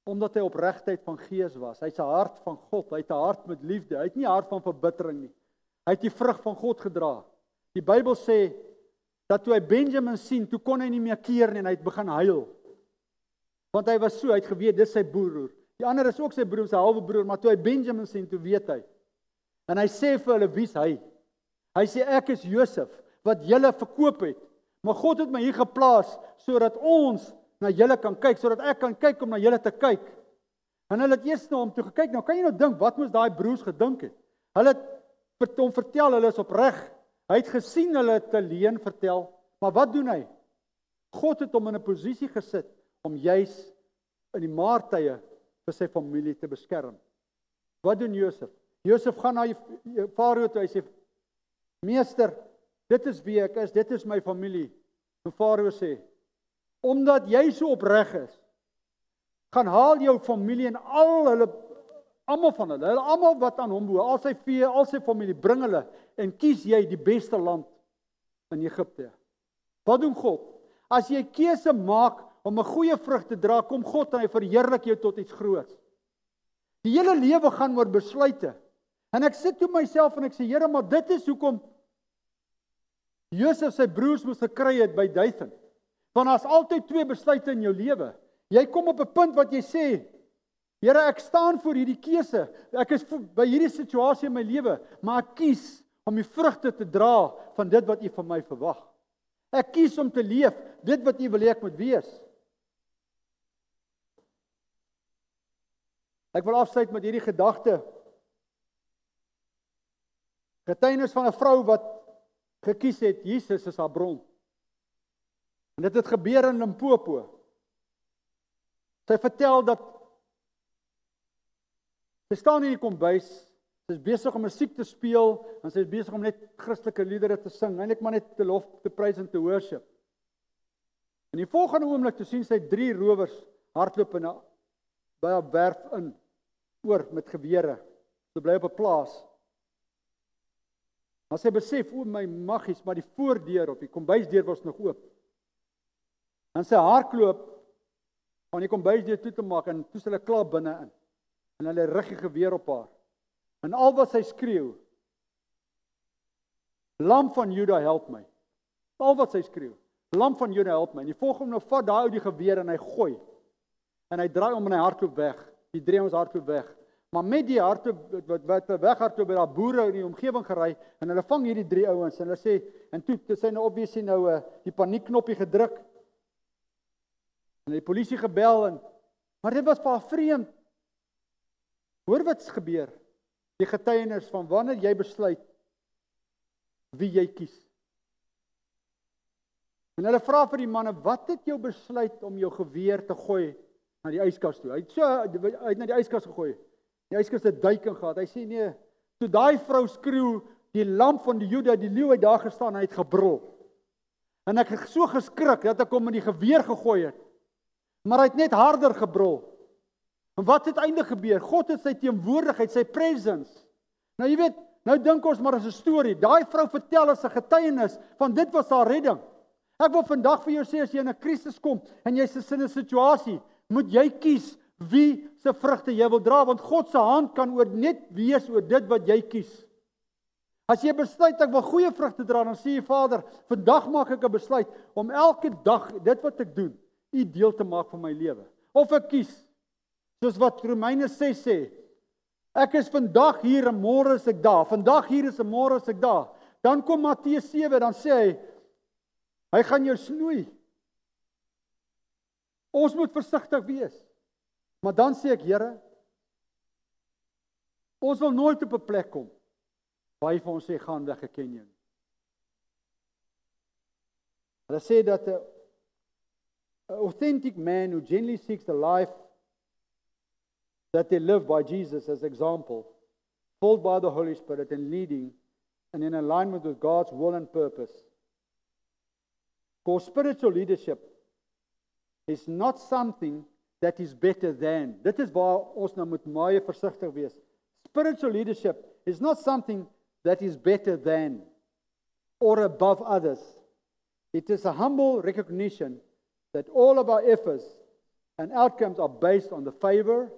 omdat hy opregtheid van gees was, hy het 'n hart van God, hy het 'n hart met liefde, hy het nie 'n hart van verbittering nie. Hy het die vrug van God gedra. Die Bybel sê dat toe hy Benjamin sien, toe kon hy nie meer keer nie en hy het begin huil. Want hy was so, hy het geweet dis sy broer. Die ander is ook sy broer, sy halwe broer, maar toe hy Benjamin sien, toe weet hy. En hy sê vir hulle, wie's hy? Hy sê ek is Josef wat julle verkoop het. Maar God het my hier geplaas sodat ons na julle kan kyk, sodat ek kan kyk om na julle te kyk. En hulle het eers na hom toe gekyk. Nou kan jy nou dink, wat moes daai broers gedink het? Hulle het hom vertel, hulle is opreg. Hy het gesien hulle het 'n leuen vertel, maar wat doen hy? God het hom in 'n posisie gesit om juis in die maartye vir sy familie te beskerm. Wat doen Josef? Josef gaan na Farao toe, hy sê, meester, dit is wie ek is, dit is my familie. En Farao sê, omdat jy so opreg is, gaan haal jou familie en almal van hulle almal wat aan hom behoort, al sy vee, al sy familie, bring hulle en kies jy die beste land in Egipte. Wat doen God? As jy keuse maak om 'n goeie vrug te dra, kom God en hy verheerlik jou tot iets groots. Die hele lewe gaan oor besluite. En ek sit toe myself en ek sê, Here, maar dit is hoekom Josef sy broers moes gekry het by Dathan. Want daar's altyd twee besluite in jou lewe. Jy kom op 'n punt wat jy sê, Here, ek staan voor hierdie keuse. Ek is by hierdie situasie in my lewe, maar ek kies om die vrugte te dra van dit wat U van my verwag. Ek kies om te leef dit wat U wil hê ek moet wees. Ek wil afsluit met hierdie gedagte. Getuienis van 'n vrou wat gekies het, Jesus is haar bron. En dit het gebeur in Limpopo. Sy vertel dat sy staan in die kombuis, sy is besig om musiek te speel, en sy is besig om net Christelike liedere te sing, eintlik maar net te lof, te prys en te worship. In die volgende oomblik toe sien sy 3 rowers hardloop by 'n werf in, oor met gewere. Sy bly op 'n plaas. Maar sy besef, o my maggies, maar die voordeur of die kombuisdeur was nog oop. En sy hardloop om die kombuisdeur toe te maak, en toe is hulle klaar binne in. En hulle rig die geweer op haar. En al wat sy skreeu, Lam van Juda, help my. Al wat sy skreeu, Lam van Juda, help my. En die volgende nou vat daai ou die geweer en hy gooi. En hy draai om en hy hardloop weg. Die 3 ouens hardloop weg. Maar met die hardloop wat weghardloop, het daar boere in die omgewing gery en hulle vang hierdie 3 ouens en hulle sê, en toe het sy nou obviously nou die paniekknoppie gedruk. En die polisie gebel maar dit was vir haar vreemd. Hoor wat's gebeur? Die getuienis van wanneer jy besluit wie jy kies. En hulle vra vir die manne, wat het jou besluit om jou geweer te gooi na die yskas toe? Hy het na die yskas gegooi. Die yskas het duiking gehad. Hy sê nee, toe daai vrou skreeu, die lam van die Juda, die leeu het daar gestaan, hy het gebrul. En ek het so geskrik dat ek hom in die geweer gegooi het. Maar hy het net harder gebrul. En wat het eindelik gebeur? God het sy teenwoordigheid, sy presence. Nou jy weet, nou dink ons maar as 'n storie. Daai vrou vertel as 'n getuienis van dit was haar redding. Ek wil vandag vir jou sê, as jy in 'n krisis kom en jy's in 'n situasie, moet jy kies wie se vrugte jy wil dra, want God se hand kan net wees oor dit wat jy kies. As jy besluit ek wil goeie vrugte dra, dan sê jy, Vader, vandag maak ek 'n besluit om elke dag dit wat ek doen, U deel te maak van my lewe. Of ek kies, soos wat Romeine 6 sê, ek is vandag hier en môre is ek daar. Vandag hier is en môre is ek daar. Dan kom Matteus 7, dan sê hy gaan jou snoei. Ons moet versigtig wees. Maar dan sê ek, Here, ons wil nooit op 'n plek kom waar hy vir ons sê, gaan weg, ek ken jou. Hulle sê dat 'n authentic man who genuinely seeks the life that they live by Jesus as example, filled by the Holy Spirit and leading and in alignment with God's will and purpose. Because spiritual leadership is not something that is better than. Dit is waar ons nou moet baie versigtig wees. Spiritual leadership is not something that is better than or above others. It is a humble recognition that all of our efforts and outcomes are based on the favor,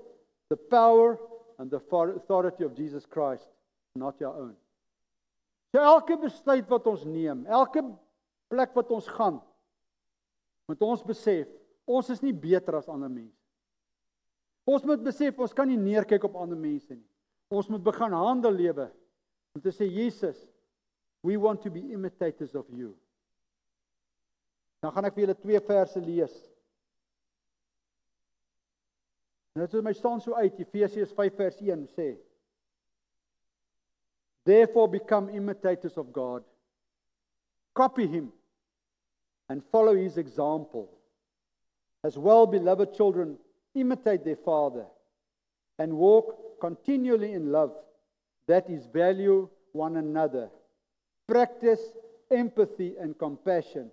the power, and the authority of Jesus Christ, not your own. So elke besluit wat ons neem, elke plek wat ons gaan, moet ons besef, ons is nie beter as ander mense. Ons moet besef, ons kan nie neerkyk op ander mense nie. Ons moet begin handel lewe, om te sê, Jesus, we want to be imitators of you. Dan gaan ek vir julle 2 verse lees. En dit is my staan so uit, Efesiërs 5 vers 1 sê, therefore become imitators of God. Copy him and follow his example. As well, beloved children, imitate their father and walk continually in love. That is, value one another. Practice empathy and compassion,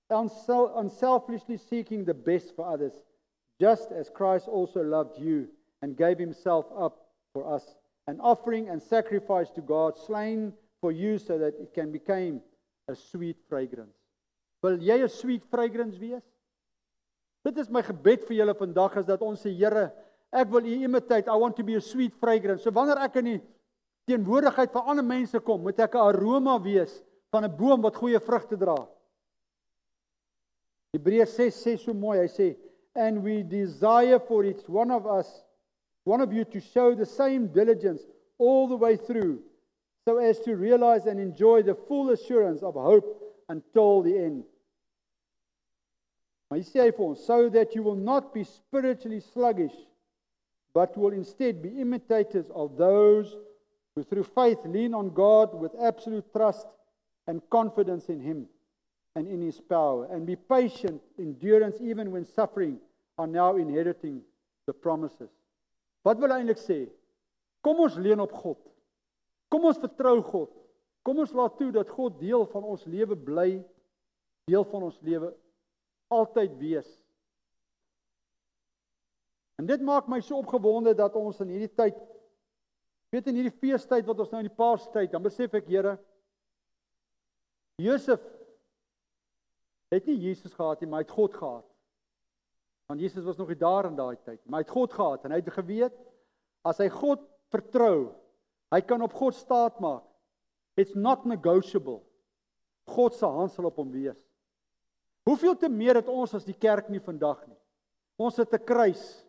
unselfishly seeking the best for others, just as Christ also loved you and gave himself up for us, an offering and sacrifice to God, slain for you so that it can become a sweet fragrance. Wil jy 'n sweet fragrance wees? Dit is my gebed vir julle vandag, is dat ons sê, Here, ek wil u imitate, I want to be a sweet fragrance. So wanneer ek in die teenwoordigheid van ander mense kom, moet ek 'n aroma wees van 'n boom wat goeie vrugte dra. Hebreërs 6 sê so mooi, hy sê, and we desire for each one of you to show the same diligence all the way through, so as to realize and enjoy the full assurance of hope until the end. Maar hy sê hy vir ons, so that you will not be spiritually sluggish, but will instead be imitators of those who through faith lean on God with absolute trust and confidence in him and in his power, and be patient, endurance even when suffering, are now inheriting the promises. Wat wil hy eintlik sê? Kom ons leun op God. Kom ons vertrou God. Kom ons laat toe dat God deel van ons lewe bly, deel van ons lewe altyd wees. En dit maak my so opgewonde dat ons in hierdie tyd, weet in hierdie feestyd wat ons nou in die Paastyd, dan besef ek, Here, Josef het nie Jesus gehad nie, maar hy het God gehad. Want Jesus was nog nie daar in daai tyd, maar hy het God gehad en hy het geweet, as hy God vertrou, hy kan op God staat maak. It's not negotiable. God se hand sal op hom wees. Hoeveel te meer het ons as die kerk nie vandag nie. Ons het 'n kruis.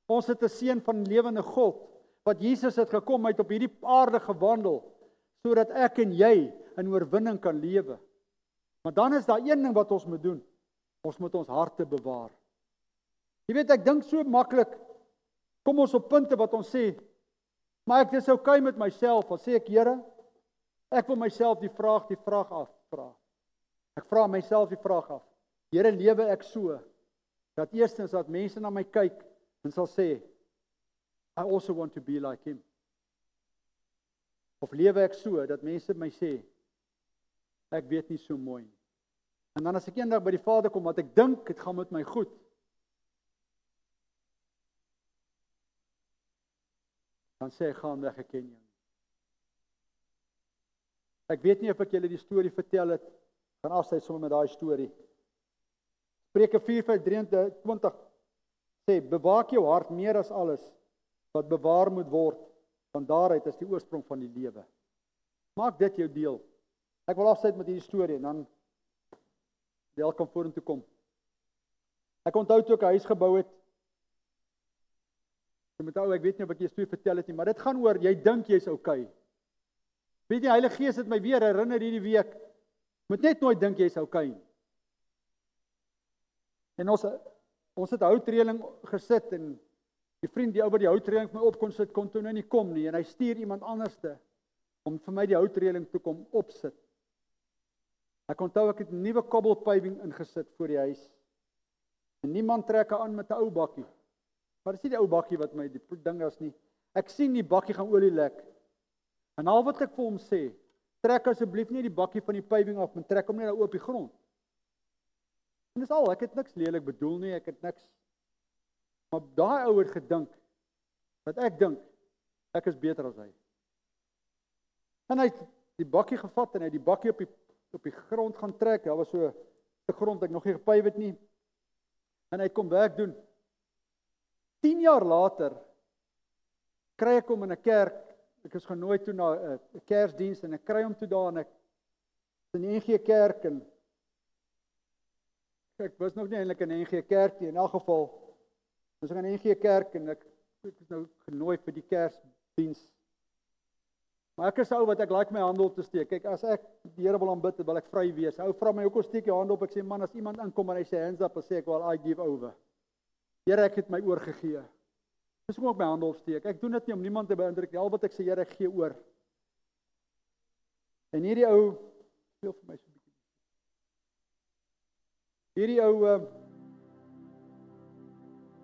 Ons het 'n seun van lewende God, wat Jesus het gekom, hy het op hierdie aarde gewandel, sodat ek en jy in oorwinning kan lewe. Maar dan is daar een ding wat ons moet doen. Ons moet ons harte bewaar. Jy weet, ek dink so maklik, kom ons op punte wat ons sê, maar ek is okay met myself, dan sê ek, Here, ek wil myself die vraag afvra. Ek vra myself die vraag af. Here, lewe ek so, dat eerstens dat mense na my kyk, en sal sê, I also want to be like him. Of lewe ek so, dat mense my sê, ek weet nie so mooi nie. En dan as ek eendag by die Vader kom, wat ek dink, het gaan met my goed, dan sê ek, gaan weg, ek ken jou. Ek weet nie of ek julle die storie vertel het, gaan afsluit sommer met daai storie. Spreuke 4:23 sê, bewaak jou hart meer as alles, wat bewaar moet word, want daaruit is die oorsprong van die lewe. Maak dit jou deel. Ek wil afsluit met hierdie storie, en dan Del kan vorentoe kom. Ek onthou toe ek 'n huis gebou het, ek weet nie of ek jy storie vertel het nie, maar dit gaan oor, jy dink jy's okay. Weet jy, Heilige Gees het my weer herinner hierdie week, moet net nooit dink jy's okay. En ons het houtreëling gesit, en die vriend, die ou wat die houtreëling vir my op kon sit, kon toe nou nie kom nie, en hy stuur iemand anderste, om vir my die houtreëling te kom opsit. Ek onthou ek het 'n nuwe cobble paving ingesit voor die huis, en niemand trek aan met 'n ou bakkie. Maar dis nie die ou bakkie wat my die ding is nie. Ek sien die bakkie gaan olie lek. En al wat ek vir hom sê, trek asseblief nie die bakkie van die paving af, maar trek hom net daar op die grond. En dis al, ek het niks lelik bedoel nie, ek het niks. Maar daai ou het gedink, dat ek dink, ek is beter as hy. En hy het die bakkie gevat, en hy het die bakkie op die grond gaan trek, daar was so 'n grond, ek nog nie gepave het nie. En hy kom werk doen. 10 jaar later, kry ek hom in 'n kerk, ek is genooi toe na 'n Kersdiens en ek kry hom toe daar en ek in die NG Kerk en ek was nog nie eintlik in die NG Kerk nie, in elk geval was ek in die NG Kerk en ek is nou genooi vir die Kersdiens. Maar ek is ou wat ek like my hande op te steek. Kyk, as ek die Here wil aanbid, wil ek vry wees. Ou vra my hoekom steek jy hande op? Ek sê man, as iemand inkom en hy sê hands up, dan sê ek wel I give over. Here, ek het my oorgegee. Dis hoekom ek my hande opsteek. Ek doen dit nie om niemand te beïndruk nie. Al wat ek sê, Here, ek gee oor. En hierdie ou speel vir my so 'n bietjie. Hierdie ou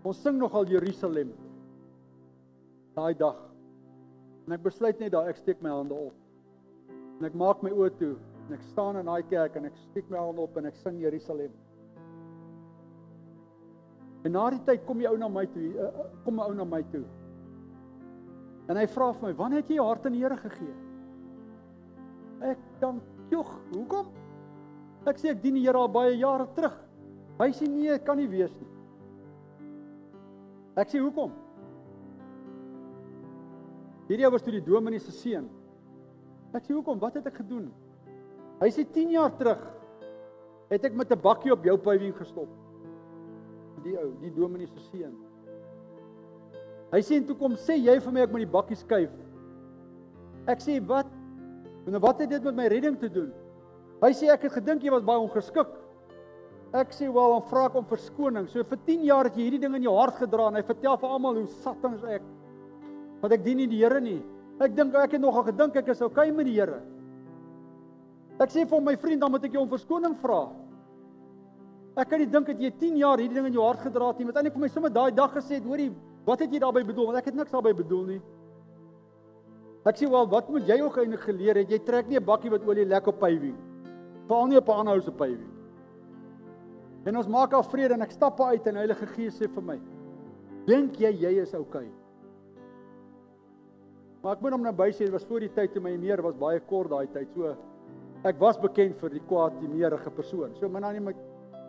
ons sing nogal Jerusalem daai dag. En ek besluit net daar ek steek my hande op. En ek maak my oë toe en ek staan in daai kerk en ek steek my hande op en ek sing Jerusalem. En na die tyd kom die ou na my toe, kom 'n ou na my toe. En hy vra vir my, "Wanneer het jy jou hart aan die Here gegee?" Ek dan, "Jogg, hoekom?" Ek sê ek dien die Here al baie jare terug. Hy sê nee, kan nie wees nie. Ek sê hoekom? Hierdie was toe die dominee se seun. Ek sê hoekom? Wat het ek gedoen? Hy sê 10 jaar terug het ek met 'n bakkie op jou paving gestop. Die ou, die dominee se seun. Hy sê en toe kom sê jy vir my ek moet die bakkie skuif. Ek sê wat? En wat het dit met my redding te doen? Hy sê ek het gedink jy was baie ongeskik. Ek sê wel, dan vra ek om verskoning. So vir 10 jaar het jy hierdie ding in jou hart gedra en hy vertel vir almal hoe satans ek. Want ek dien nie die Here nie. Ek het nogal gedink ek is okay met die Here. Ek sê vir my vriend, dan moet ek jou om verskoning vra. Ek kan nie dink dat jy 10 jaar hierdie ding in jou hart gedra het nie. Met eintlik vir my sommer daai dag gesê, hoorie, wat het jy daarby bedoel? Want ek het niks daarby bedoel nie. Ek sê wel, wat moet jy ook eintlik geleer het? Jy trek nie 'n bakkie wat olie lek op paving. Veral nie op 'n ander ou se paving. En ons maak al vrede en ek stap uit en die Heilige Gees sê vir my, dink jy is okay? Maar ek moet hom nou bysê, dit was voor die tyd toe my meer was baie kort daai tyd. So ek was bekend vir die kwaad, die meerige persoon. So maar nou nie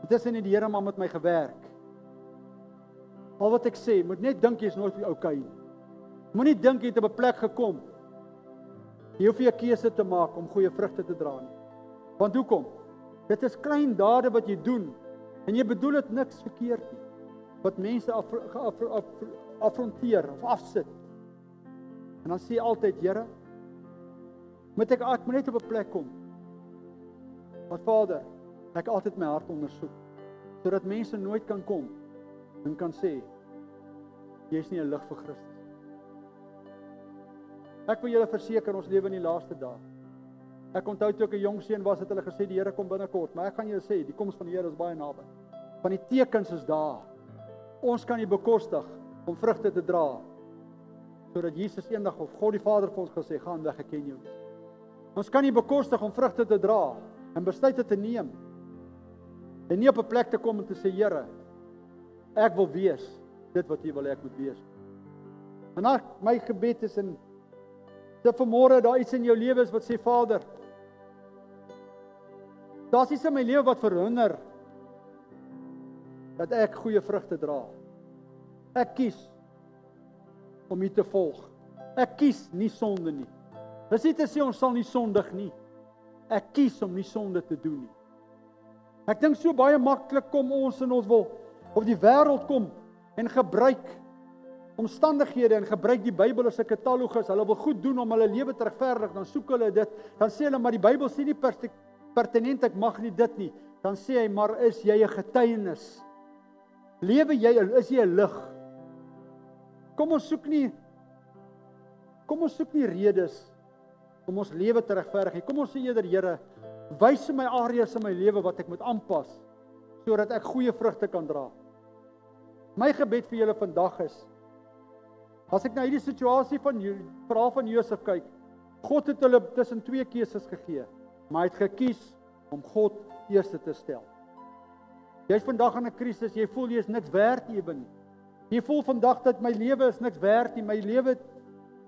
tussen die Here maar met my gewerk. Al wat ek sê, moet net dink jy's nooit okay nie. Moenie dink jy het op 'n plek gekom. Jy hoef nie 'n keuse te maak om goeie vrugte te dra nie. Want hoekom? Dit is klein dade wat jy doen en jy bedoel dit niks verkeerd nie. Wat mense afronteer of afsit. En dan sê jy altyd, Here, ek moet net op 'n plek kom. Maar Vader, ek altyd my hart ondersoek, sodat mense nooit kan kom en kan sê, jy is nie 'n lig vir Christus. Ek wil julle verseker, ons lewe in die laaste dae. Ek onthou toe ek 'n jong seun was, het hulle gesê, die Here kom binnekort, maar ek gaan julle sê, die koms van die Here is baie naby. Van die tekens is daar. Ons kan nie bekostig om vrugte te dra, sodat Jesus eendag of God die Vader vir ons gesê, gaan weg, ek ken jou. Ons kan nie bekostig om vrugte te dra en besluite te neem en nie op 'n plek te kom en te sê, Here, ek wil wees dit wat U wil hê ek moet wees. En my gebed is en dat vanmôre daar iets in jou lewe is wat sê, Vader, daar's iets in my lewe wat verhinder dat ek goeie vrugte dra. Ek kies om U te volg. Ek kies nie sonde nie. Dis nie te sê ons sal nie sondig nie. Ek kies om nie sonde te doen nie. Ek dink so baie maklik kom ons en ons wil op die wêreld kom en gebruik omstandighede en gebruik die Bybel as 'n katalogus. Hulle wil goed doen om hulle lewe te regverdig, dan soek hulle dit. Dan sê hulle maar die Bybel sê nie pertinent ek mag nie dit nie. Dan sê hy maar is jy 'n getuienis? Lewe jy, is jy 'n lig? Kom ons soek nie redes om ons lewe te regverdig nie. Kom ons sê eerder, Here, wys my areas in my lewe wat ek moet aanpas sodat ek goeie vrugte kan dra. My gebed vir julle vandag is, as ek na hierdie situasie van verhaal van Josef kyk, God het hulle tussen 2 keuses gegee, maar hy het gekies om God eerste te stel. Jy's vandag in 'n krisis, jy voel jy is niks werd ewe nie. Jy voel vandag dat my lewe is niks werd nie, my lewe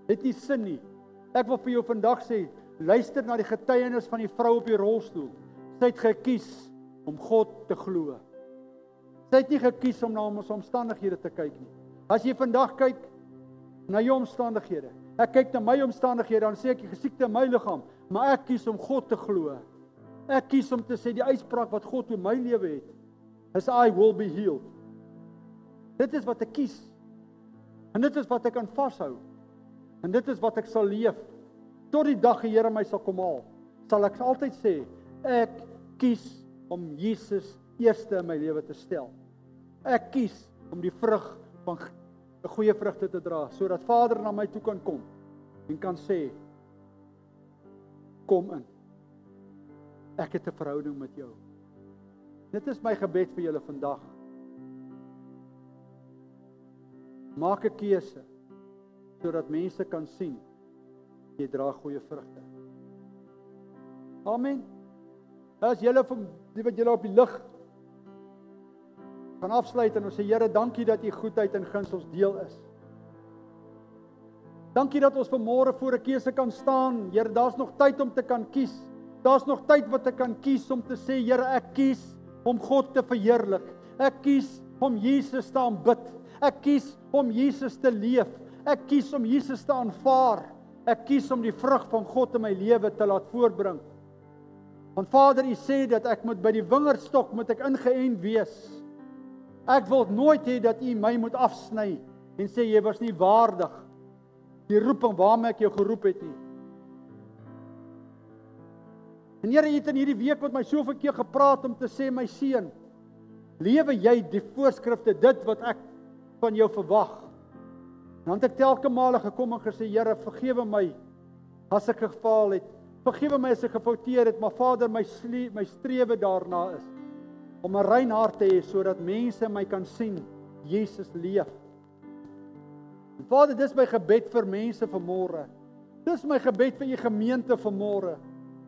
het nie sin nie. Ek wil vir jou vandag sê, luister na die getuienis van die vrou op die rolstoel. Sy het gekies om God te glo. Sy het nie gekies om na ons omstandighede te kyk nie. As jy vandag kyk na jou omstandighede, Ek kyk na my omstandighede, dan sê ek die gesiekte in my liggaam, maar ek kies om God te glo. Ek kies om te sê die uitspraak wat God oor my lewe het, is I will be healed. Dit is wat ek kies. En dit is wat ek kan vashou. En dit is wat ek sal leef. Tot die dag die Here my sal kom haal, sal ek altyd sê, ek kies om Jesus eerste in my lewe te stel. Ek kies om die vrug van 'n goeie vrugte te dra, sodat Vader na my toe kan kom en kan sê, kom in. Ek het 'n verhouding met jou. Dit is my gebed vir julle vandag. Maak 'n keuse sodat mense kan sien jy dra goeie vrugte. Amen. As julle wat julle op die lig gaan afsluit en ons sê Here, dankie dat U goedheid en guns ons deel is. Dankie dat ons vanmôre voor 'n keuse kan staan. Here, daar's nog tyd om te kan kies. Daar's nog tyd wat ek kan kies om te sê, Here, ek kies om God te verheerlik. Ek kies om Jesus te aanbid. Ek kies om Jesus te leef. Ek kies om Jesus te aanvaar. Ek kies om die vrug van God in my lewe te laat voortbring. Want Vader, U sê dat ek moet by die wingerdstok moet ek ingeënt wees. Ek wil nooit hê dat U my moet afsny en sê jy was nie waardig die roeping waarmee ek jou geroep het nie. En Here, U het in hierdie week met my soveel keer gepraat om te sê, my seun, lewe jy die voorskrifte, dit wat ek van jou verwag. Dan het ek telke male gekom en gesê, Here, vergewe my as ek gefaal het. Vergewe my as ek gefouteer het, maar Vader, my strewe daarna is om 'n rein hart te hê sodat mense my kan sien Jesus leef. En Vader, dis my gebed vir mense vanmôre. Dis my gebed vir U gemeente vanmôre.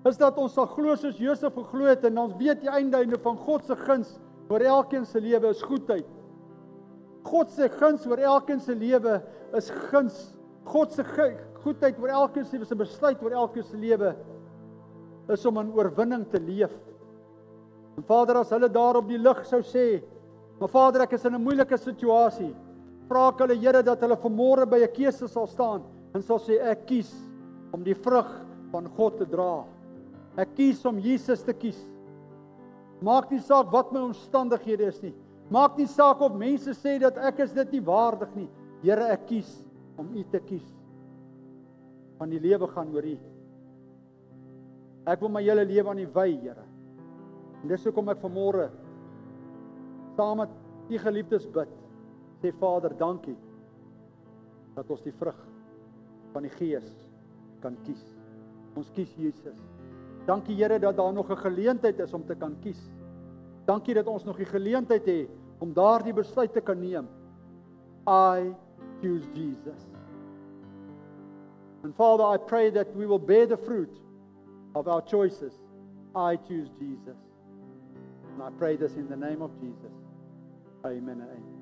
Is dat ons sal glo soos Josef geglo het en ons weet die einde van God se guns oor elkeen se lewe is goedheid. God se guns oor elkeen se lewe is guns. God se goedheid oor elkeen se lewe, se besluit oor elkeen se lewe is om in oorwinning te leef. En Vader, as hulle daar op die lig sou sê, maar Vader, ek is in 'n moeilike situasie, vra ek hulle, Here, dat hulle vanmôre by 'n keuse sal staan en sal sê, ek kies om die vrug van God te dra. Ek kies om Jesus te kies. Maak nie saak wat my omstandighede is nie. Maak nie saak of mense sê dat ek is dit nie waardig nie. Here, ek kies om U te kies. Want die lewe gaan oor U. Ek wil my hele lewe aan U wy, Here. En dis hoekom ek vanmôre saam met U geliefdes bid. Sê Vader, dankie dat ons die vrug van die Gees kan kies. Ons kies Jesus. Dankie Here dat daar nog 'n geleentheid is om te kan kies. Dankie dat ons nog die geleentheid het om daardie besluit te kan neem. I choose Jesus. And Father, I pray that we will bear the fruit of our choices. I choose Jesus. And I pray this in the name of Jesus. Amen and amen.